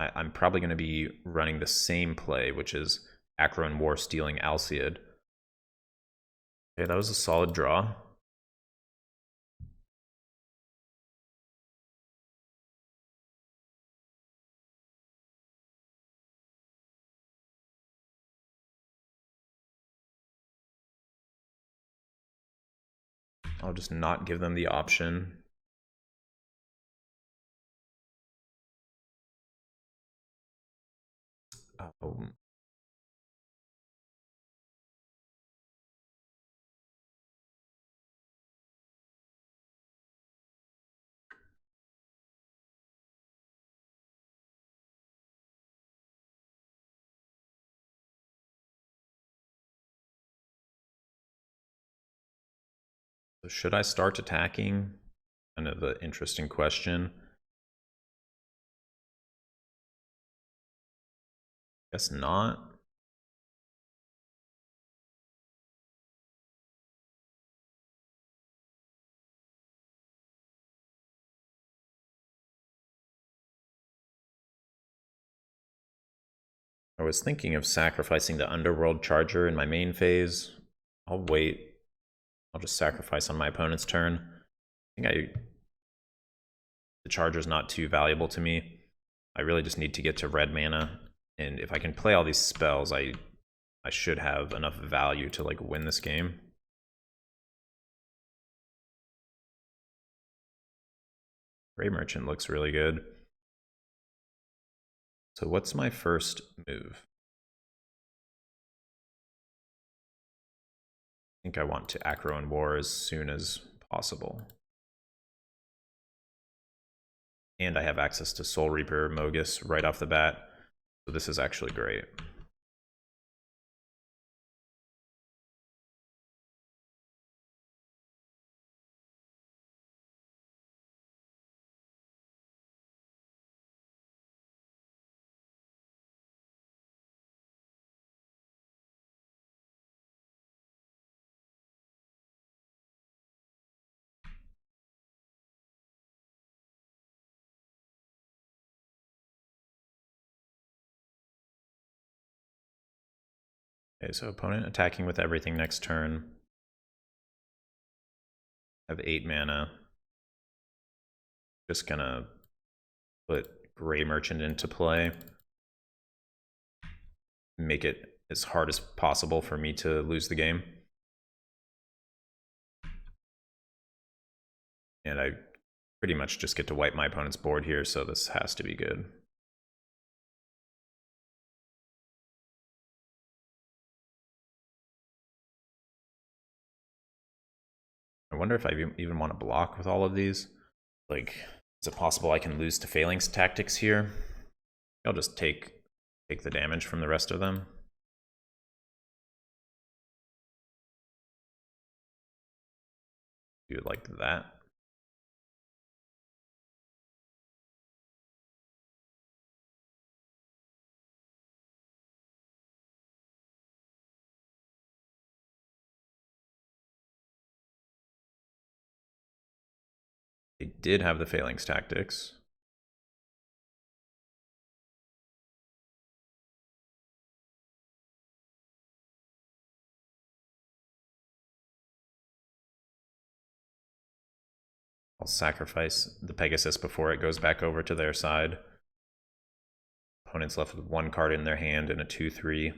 I'm probably going to be running the same play, which is Acro and War stealing Alcide. Okay, that was a solid draw. I'll just not give them the option. Oh. So should I start attacking? Kind of an interesting question. Guess not. I was thinking of sacrificing the Underworld Charger in my main phase. I'll wait. I'll just sacrifice on my opponent's turn. I think the Charger's not too valuable to me. I really just need to get to red mana, and if I can play all these spells, I should have enough value to like win this game. Gray Merchant looks really good. So what's my first move? I think I want to Acro and War as soon as possible. And I have access to Soul Reaper Mogus right off the bat, so this is actually great. Okay, so opponent attacking with everything next turn. I have 8 mana. Just gonna put Gray Merchant into play. Make it as hard as possible for me to lose the game. And I pretty much just get to wipe my opponent's board here, so this has to be good. I wonder if I even want to block with all of these. Like, is it possible I can lose to Phalanx Tactics here? I'll just take the damage from the rest of them. Do it like that. They did have the Phalanx Tactics. I'll sacrifice the Pegasus before it goes back over to their side. Opponent's left with 1 card in their hand and a 2/3.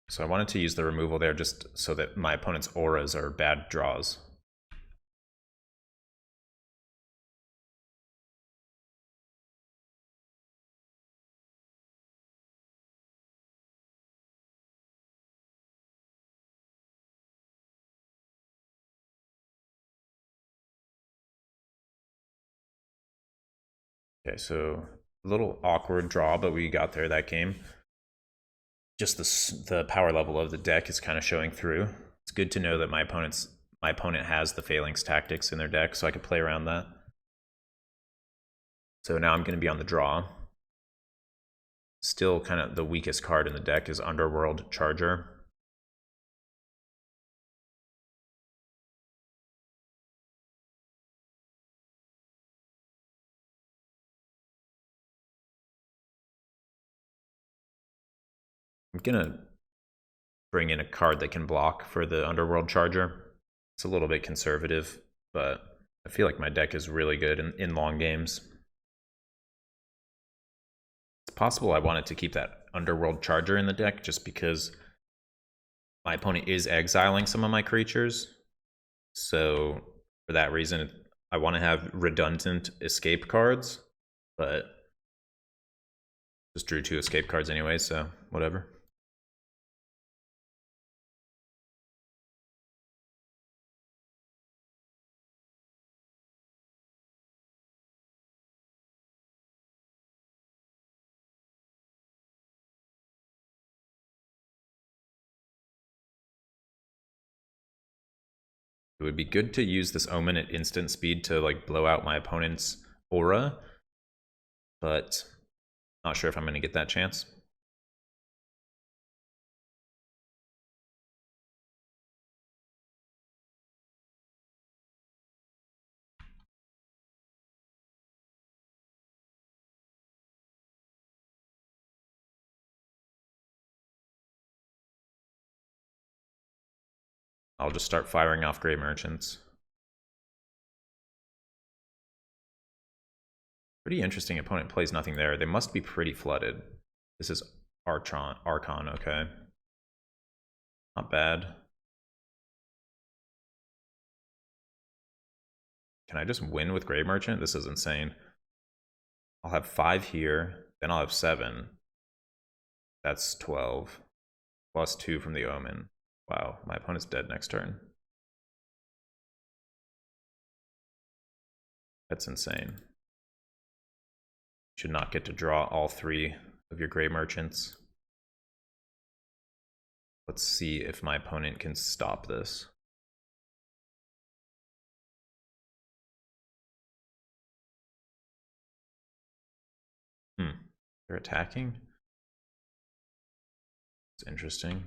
So I wanted to use the removal there just so that my opponent's auras are bad draws. Okay, so a little awkward draw, but we got there that game. Just the power level of the deck is kind of showing through. It's good to know that my opponent has the Phalanx Tactics in their deck, so I can play around that. So now I'm going to be on the draw. Still kind of the weakest card in the deck is Underworld Charger. I'm going to bring in a card that can block for the Underworld Charger. It's a little bit conservative, but I feel like my deck is really good in long games. It's possible I wanted to keep that Underworld Charger in the deck just because my opponent is exiling some of my creatures. So for that reason, I want to have redundant escape cards, but just drew 2 escape cards anyway, so whatever. It would be good to use this Omen at instant speed to like blow out my opponent's aura, but not sure if I'm going to get that chance. I'll just start firing off Grey Merchants. Pretty interesting opponent plays nothing there. They must be pretty flooded. This is Archon, okay. Not bad. Can I just win with Grey Merchant? This is insane. I'll have 5 here, then I'll have 7. That's 12. Plus 2 from the Omen. Wow, my opponent's dead next turn. That's insane. Should not get to draw all 3 of your Grey Merchants. Let's see if my opponent can stop this. They're attacking. It's interesting.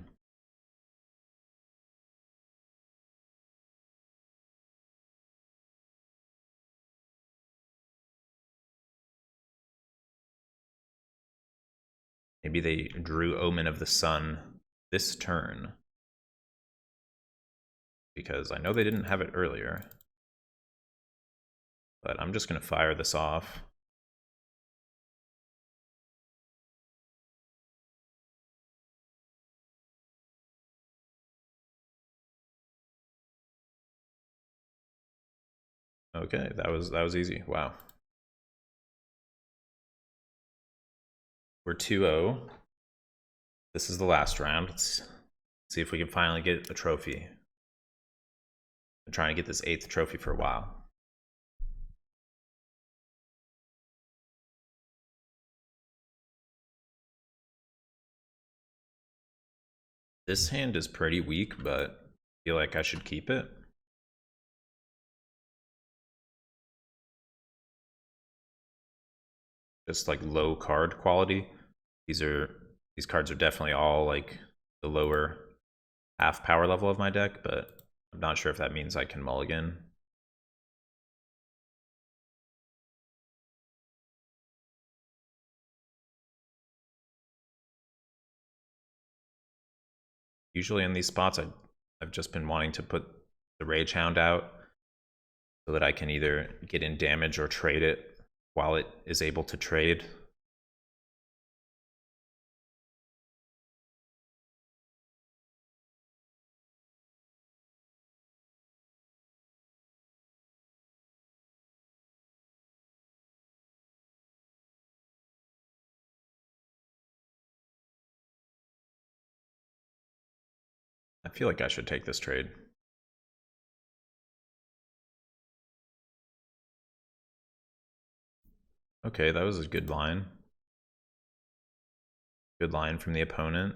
Maybe they drew Omen of the Sun this turn. Because I know they didn't have it earlier. But I'm just going to fire this off. Okay, that was easy. Wow. We're 2-0. This is the last round. Let's see if we can finally get a trophy. I'm trying to get this 8th trophy for a while. This hand is pretty weak, but I feel like I should keep it. Just like low card quality. These cards are definitely all like the lower half power level of my deck, but I'm not sure if that means I can mulligan. Usually in these spots, I've just been wanting to put the Rage Hound out so that I can either get in damage or trade it while it is able to trade. I feel like I should take this trade. Okay, that was a good line. Good line from the opponent.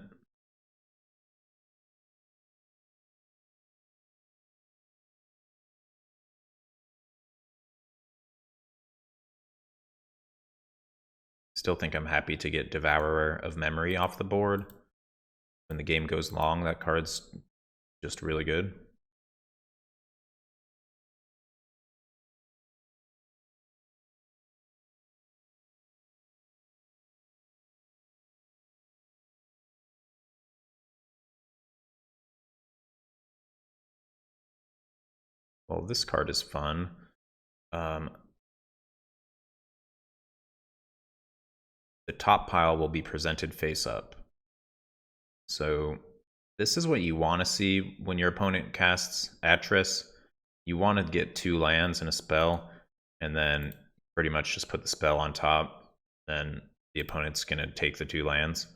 Still think I'm happy to get Devourer of Memory off the board. When the game goes long, that card's just really good. Well, this card is fun. The top pile will be presented face up. So this is what you want to see when your opponent casts Atris. You want to get 2 lands and a spell, and then pretty much just put the spell on top. Then the opponent's going to take the 2 lands.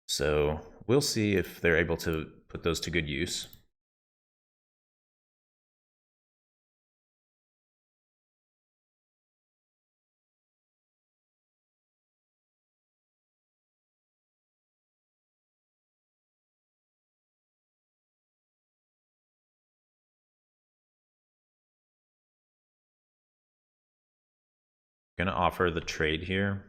So we'll see if they're able to put those to good use. I'm going to offer the trade here.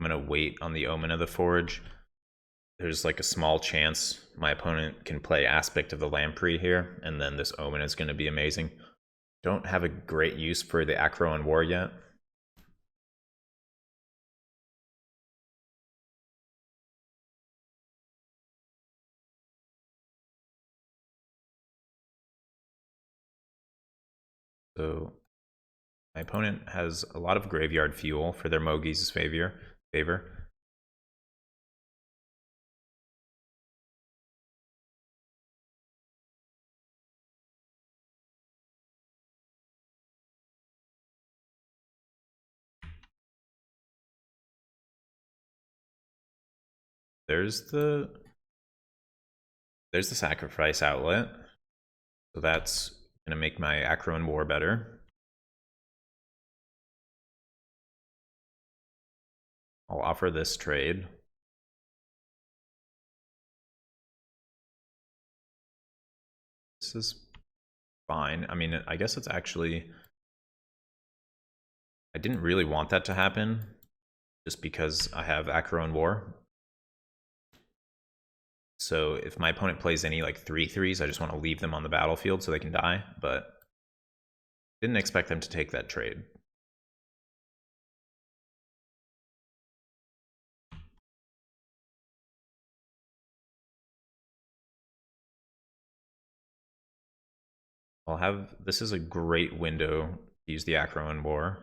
I'm going to wait on the Omen of the Forge. There's like a small chance my opponent can play Aspect of the Lamprey here, and then this Omen is going to be amazing. Don't have a great use for the Acro and War yet. So my opponent has a lot of graveyard fuel for their Mogi's favor. There's the sacrifice outlet. So that's going to make my Acro and War better. I'll offer this trade. is fine. I mean, I guess it's actually... I didn't really want that to happen, just because I have Acheron War. So if my opponent plays any like 3/3s, I just want to leave them on the battlefield so they can die, but didn't expect them to take that trade. I'll have... This is a great window to use the Acheron War.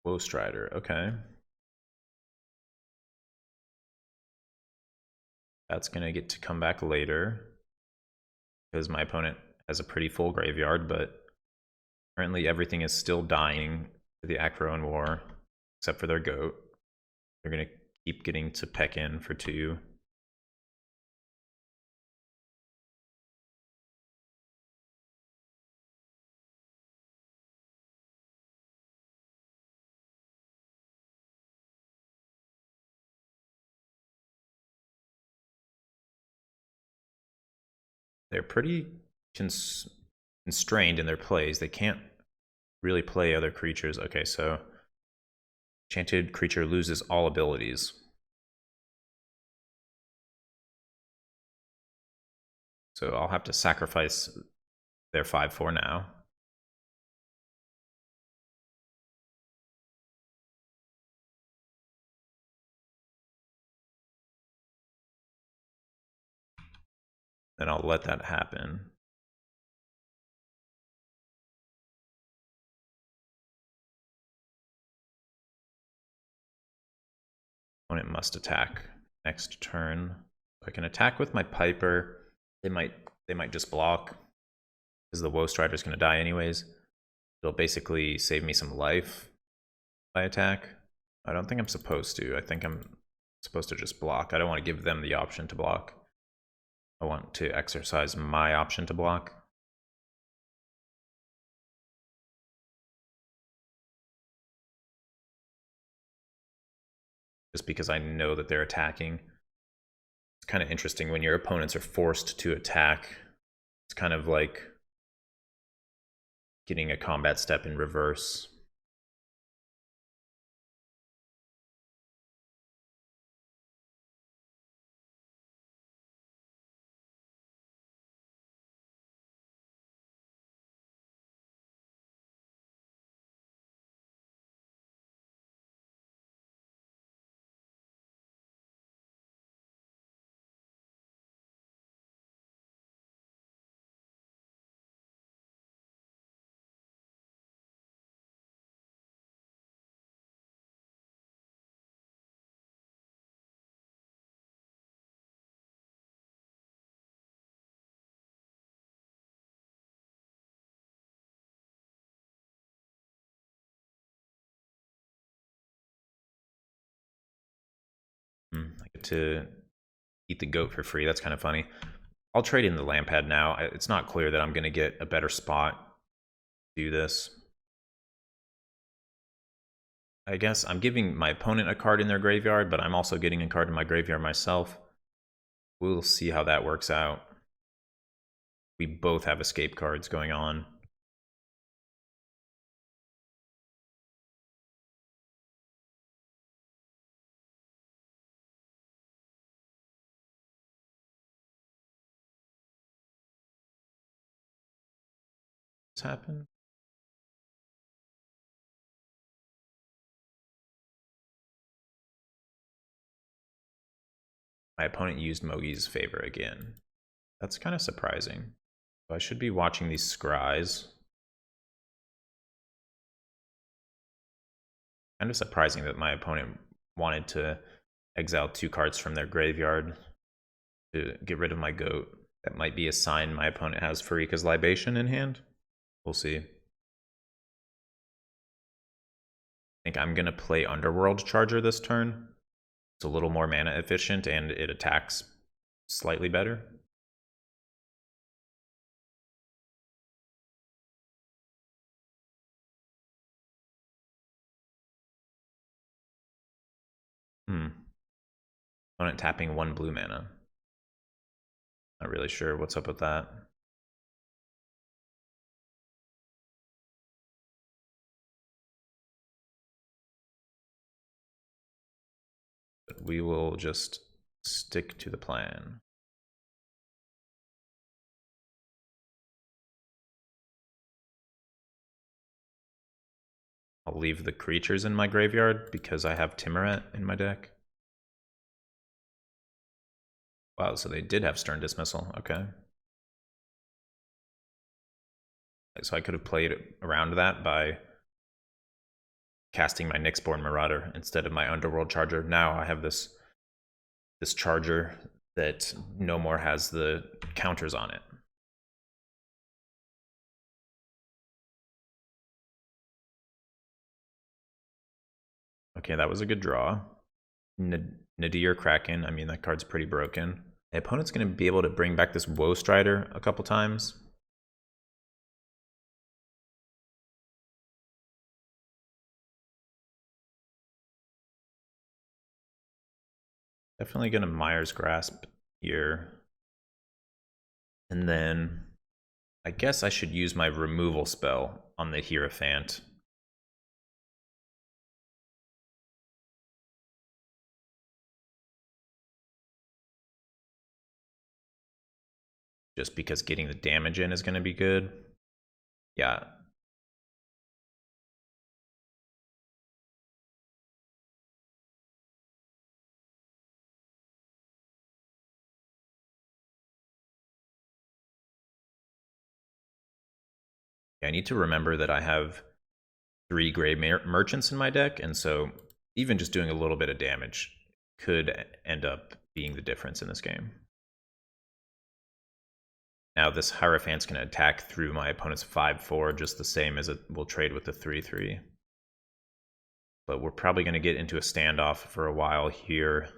Woe Strider, okay. That's gonna get to come back later, because my opponent has a pretty full graveyard, but currently everything is still dying to the Acheron War, except for their goat. They're gonna keep getting to peck in for 2. They're pretty constrained in their plays. They can't really play other creatures. Okay, so enchanted creature loses all abilities. So I'll have to sacrifice their 5/4 now. Then I'll let that happen. Opponent must attack next turn. I can attack with my Piper. They might just block, because the Woe Strider is going to die anyways. It'll basically save me some life by attack. I don't think I'm supposed to. I think I'm supposed to just block. I don't want to give them the option to block. I want to exercise my option to block. Just because I know that they're attacking. It's kind of interesting when your opponents are forced to attack. It's kind of like getting a combat step in reverse. I get to eat the goat for free. That's kind of funny. I'll trade in the Lampad now. It's not clear that I'm going to get a better spot to do this. I guess I'm giving my opponent a card in their graveyard, but I'm also getting a card in my graveyard myself. We'll see how that works out. We both have escape cards going on. What's happened? My opponent used Mogi's favor again. That's kind of surprising. So I should be watching these scries. Kind of surprising that my opponent wanted to exile 2 cards from their graveyard to get rid of my goat. That might be a sign my opponent has Pharika's Libation in hand. We'll see. I think I'm going to play Underworld Charger this turn. It's a little more mana efficient and it attacks slightly better. Opponent tapping 1 blue mana. Not really sure what's up with that. But we will just stick to the plan. I'll leave the creatures in my graveyard because I have Timuret in my deck. Wow, so they did have Stern Dismissal. Okay. So I could have played around that by casting my Nyxborn Marauder instead of my Underworld Charger. Now I have this Charger that no more has the counters on it. Okay, that was a good draw. Nadir Kraken, I mean, that card's pretty broken. The opponent's going to be able to bring back this Woe Strider a couple times. Definitely going to Mire's Grasp here. And then I guess I should use my removal spell on the Hierophant. Just because getting the damage in is going to be good. Yeah. I need to remember that I have 3 Grey Merchants in my deck, and so even just doing a little bit of damage could end up being the difference in this game. Now this Hierophant's going to attack through my opponent's 5/4 just the same as it will trade with the 3/3. But we're probably going to get into a standoff for a while here.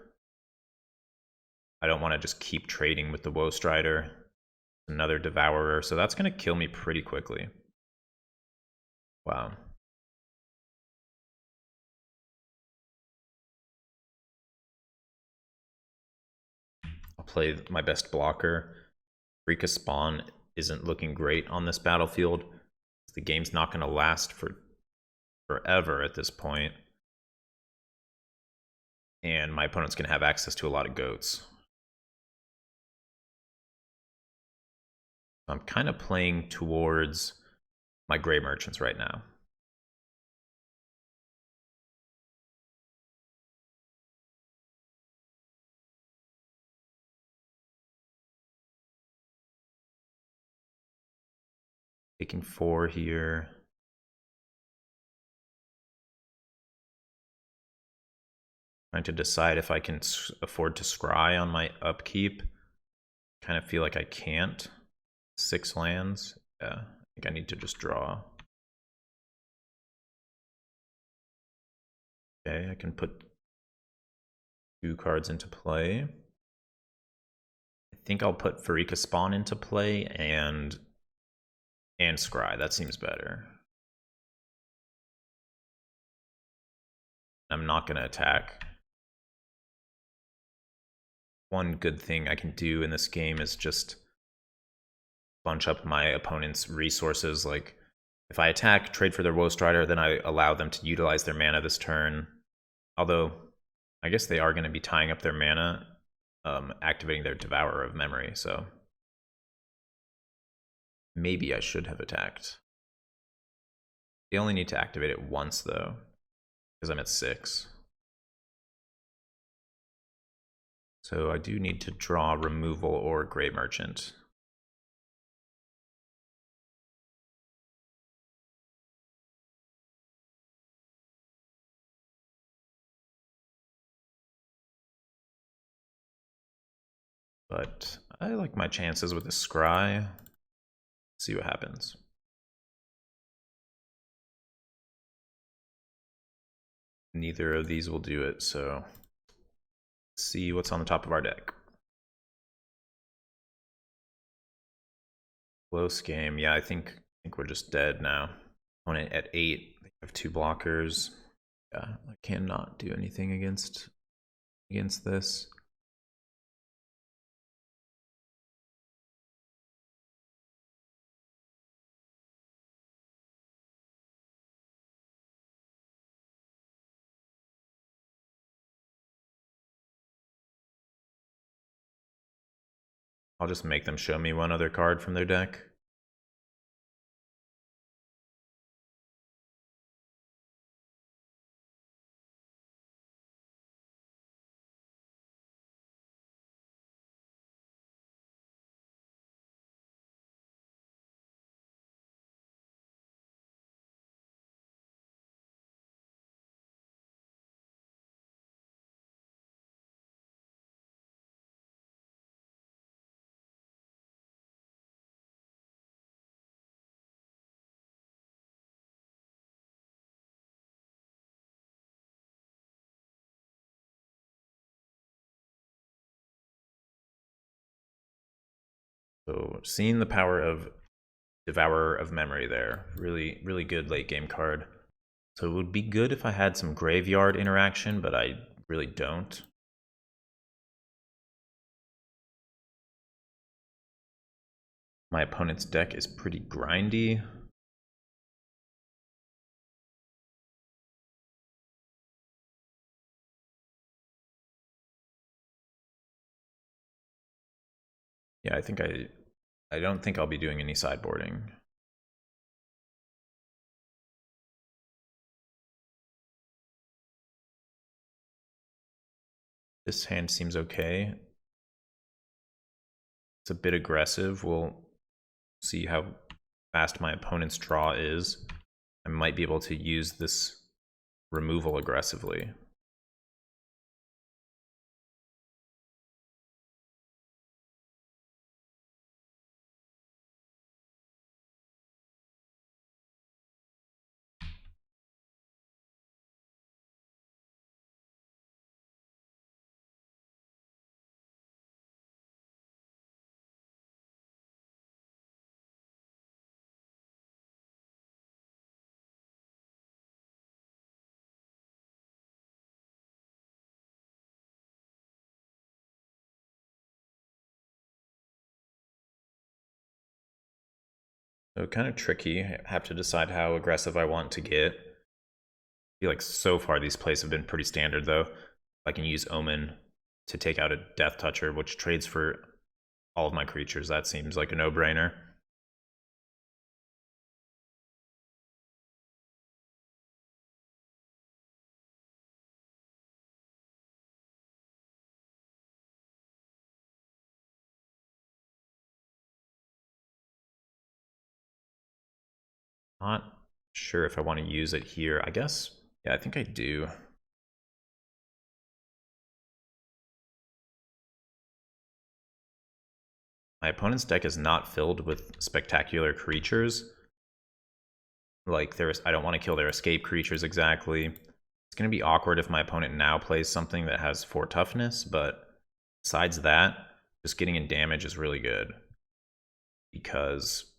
I don't want to just keep trading with the Woe Strider. Another Devourer, so that's going to kill me pretty quickly. Wow. I'll play my best blocker. Pharika Spawn isn't looking great on this battlefield. The game's not going to last for forever at this point. And my opponent's going to have access to a lot of goats. I'm kind of playing towards my Grey Merchants right now. Taking 4 here. Trying to decide if I can afford to scry on my upkeep. Kind of feel like I can't. 6 lands. Yeah, I think I need to just draw. Okay, I can put 2 cards into play. I think I'll put Pharika Spawn into play and Scry. That seems better. I'm not going to attack. One good thing I can do in this game is just bunch up my opponent's resources. Like, if I attack, trade for their Woe Strider, then I allow them to utilize their mana this turn. Although, I guess they are going to be tying up their mana, activating their Devourer of Memory, so maybe I should have attacked. They only need to activate it once, though, because I'm at 6. So I do need to draw removal or Gray Merchant. But I like my chances with the Scry. See what happens. Neither of these will do it, so let's see what's on the top of our deck. Close game. Yeah, I think we're just dead now. Opponent at 8. They have 2 blockers. Yeah, I cannot do anything against this. I'll just make them show me one other card from their deck. So seeing the power of Devourer of Memory there. Really, really good late game card. So it would be good if I had some graveyard interaction, but I really don't. My opponent's deck is pretty grindy. Yeah, I don't think I'll be doing any sideboarding. This hand seems okay. It's a bit aggressive. We'll see how fast my opponent's draw is. I might be able to use this removal aggressively. So kind of tricky. I have to decide how aggressive I want to get. I feel like so far these plays have been pretty standard though. I can use Omen to take out a Death Toucher, which trades for all of my creatures. That seems like a no-brainer. Not sure if I want to use it here. I guess, yeah, I think I do. My opponent's deck is not filled with spectacular creatures. Like, I don't want to kill their escape creatures exactly. It's going to be awkward if my opponent now plays something that has 4 toughness, but besides that, just getting in damage is really good. Because,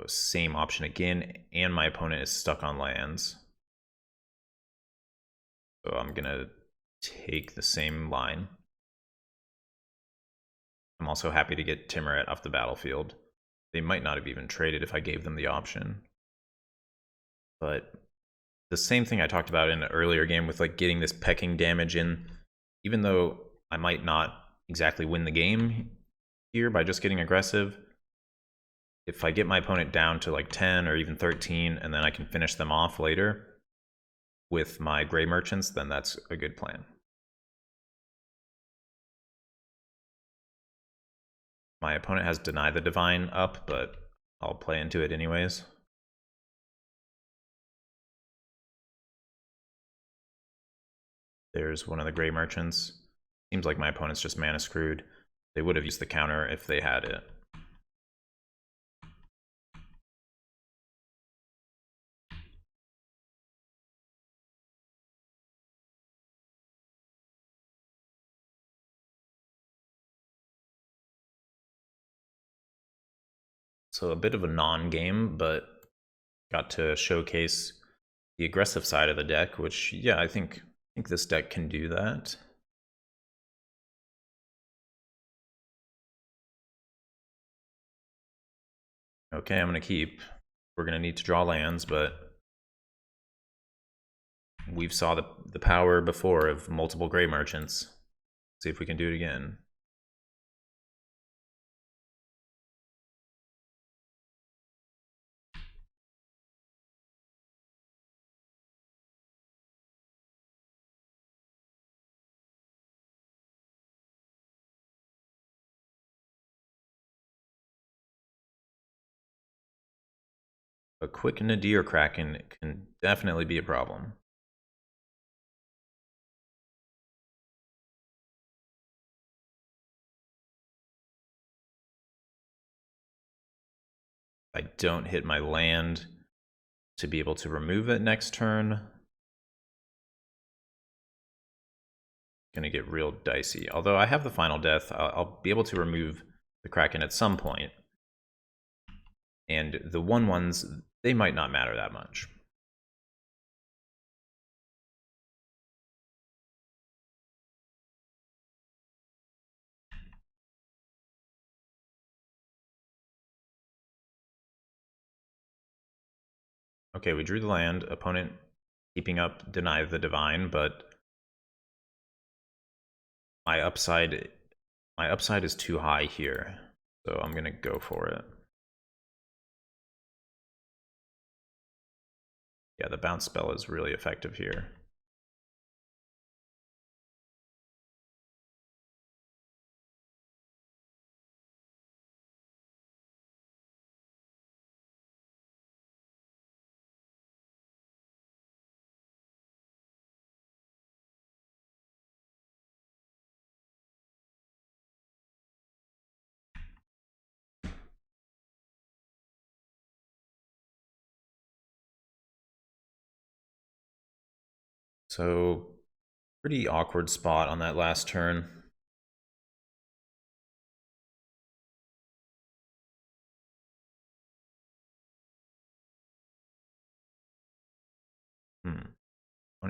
same option again, and my opponent is stuck on lands. So I'm going to take the same line. I'm also happy to get Timuret off the battlefield. They might not have even traded if I gave them the option. But the same thing I talked about in an earlier game with like getting this pecking damage in, even though I might not exactly win the game here by just getting aggressive, if I get my opponent down to like 10 or even 13 and then I can finish them off later with my Gray Merchants, then that's a good plan. My opponent has Deny the Divine up, but I'll play into it anyways. There's one of the Gray Merchants. Seems like my opponent's just mana screwed. They would have used the counter if they had it. So a bit of a non-game, but got to showcase the aggressive side of the deck, which, yeah, I think this deck can do that. Okay, I'm going to keep. We're going to need to draw lands, but we've saw the power before of multiple Gray Merchants. See if we can do it again. A quick Nadir Kraken can definitely be a problem. I don't hit my land to be able to remove it next turn. Gonna get real dicey. Although I have the Final Death, I'll be able to remove the Kraken at some point. And the 1/1s, they might not matter that much. Okay, we drew the land. Opponent keeping up Deny the Divine, but my upside is too high here, so I'm gonna go for it. Yeah, the bounce spell is really effective here. So, pretty awkward spot on that last turn.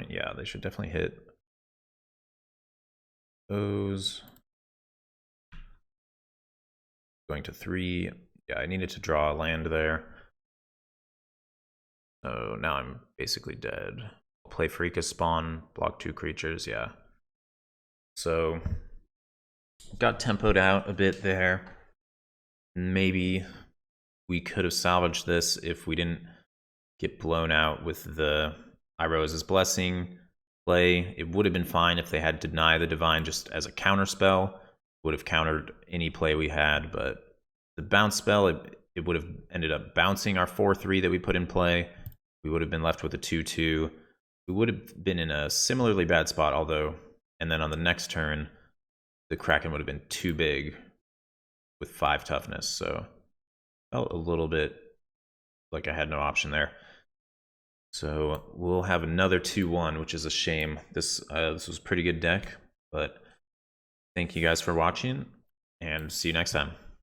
Yeah, they should definitely hit those. Going to 3. Yeah, I needed to draw a land there. So now I'm basically dead. I'll play Freaka Spawn, block 2 creatures, yeah. So, got tempoed out a bit there. Maybe we could have salvaged this if we didn't get blown out with the Irose's Blessing play. It would have been fine if they had Deny the Divine just as a counter spell. Would have countered any play we had, but the bounce spell, it would have ended up bouncing our 4/3 that we put in play. We would have been left with a 2/2. We would have been in a similarly bad spot, although, and then on the next turn, the Kraken would have been too big with 5 toughness, so felt a little bit like I had no option there. So we'll have another 2-1, which is a shame. This was a pretty good deck, but thank you guys for watching, and see you next time.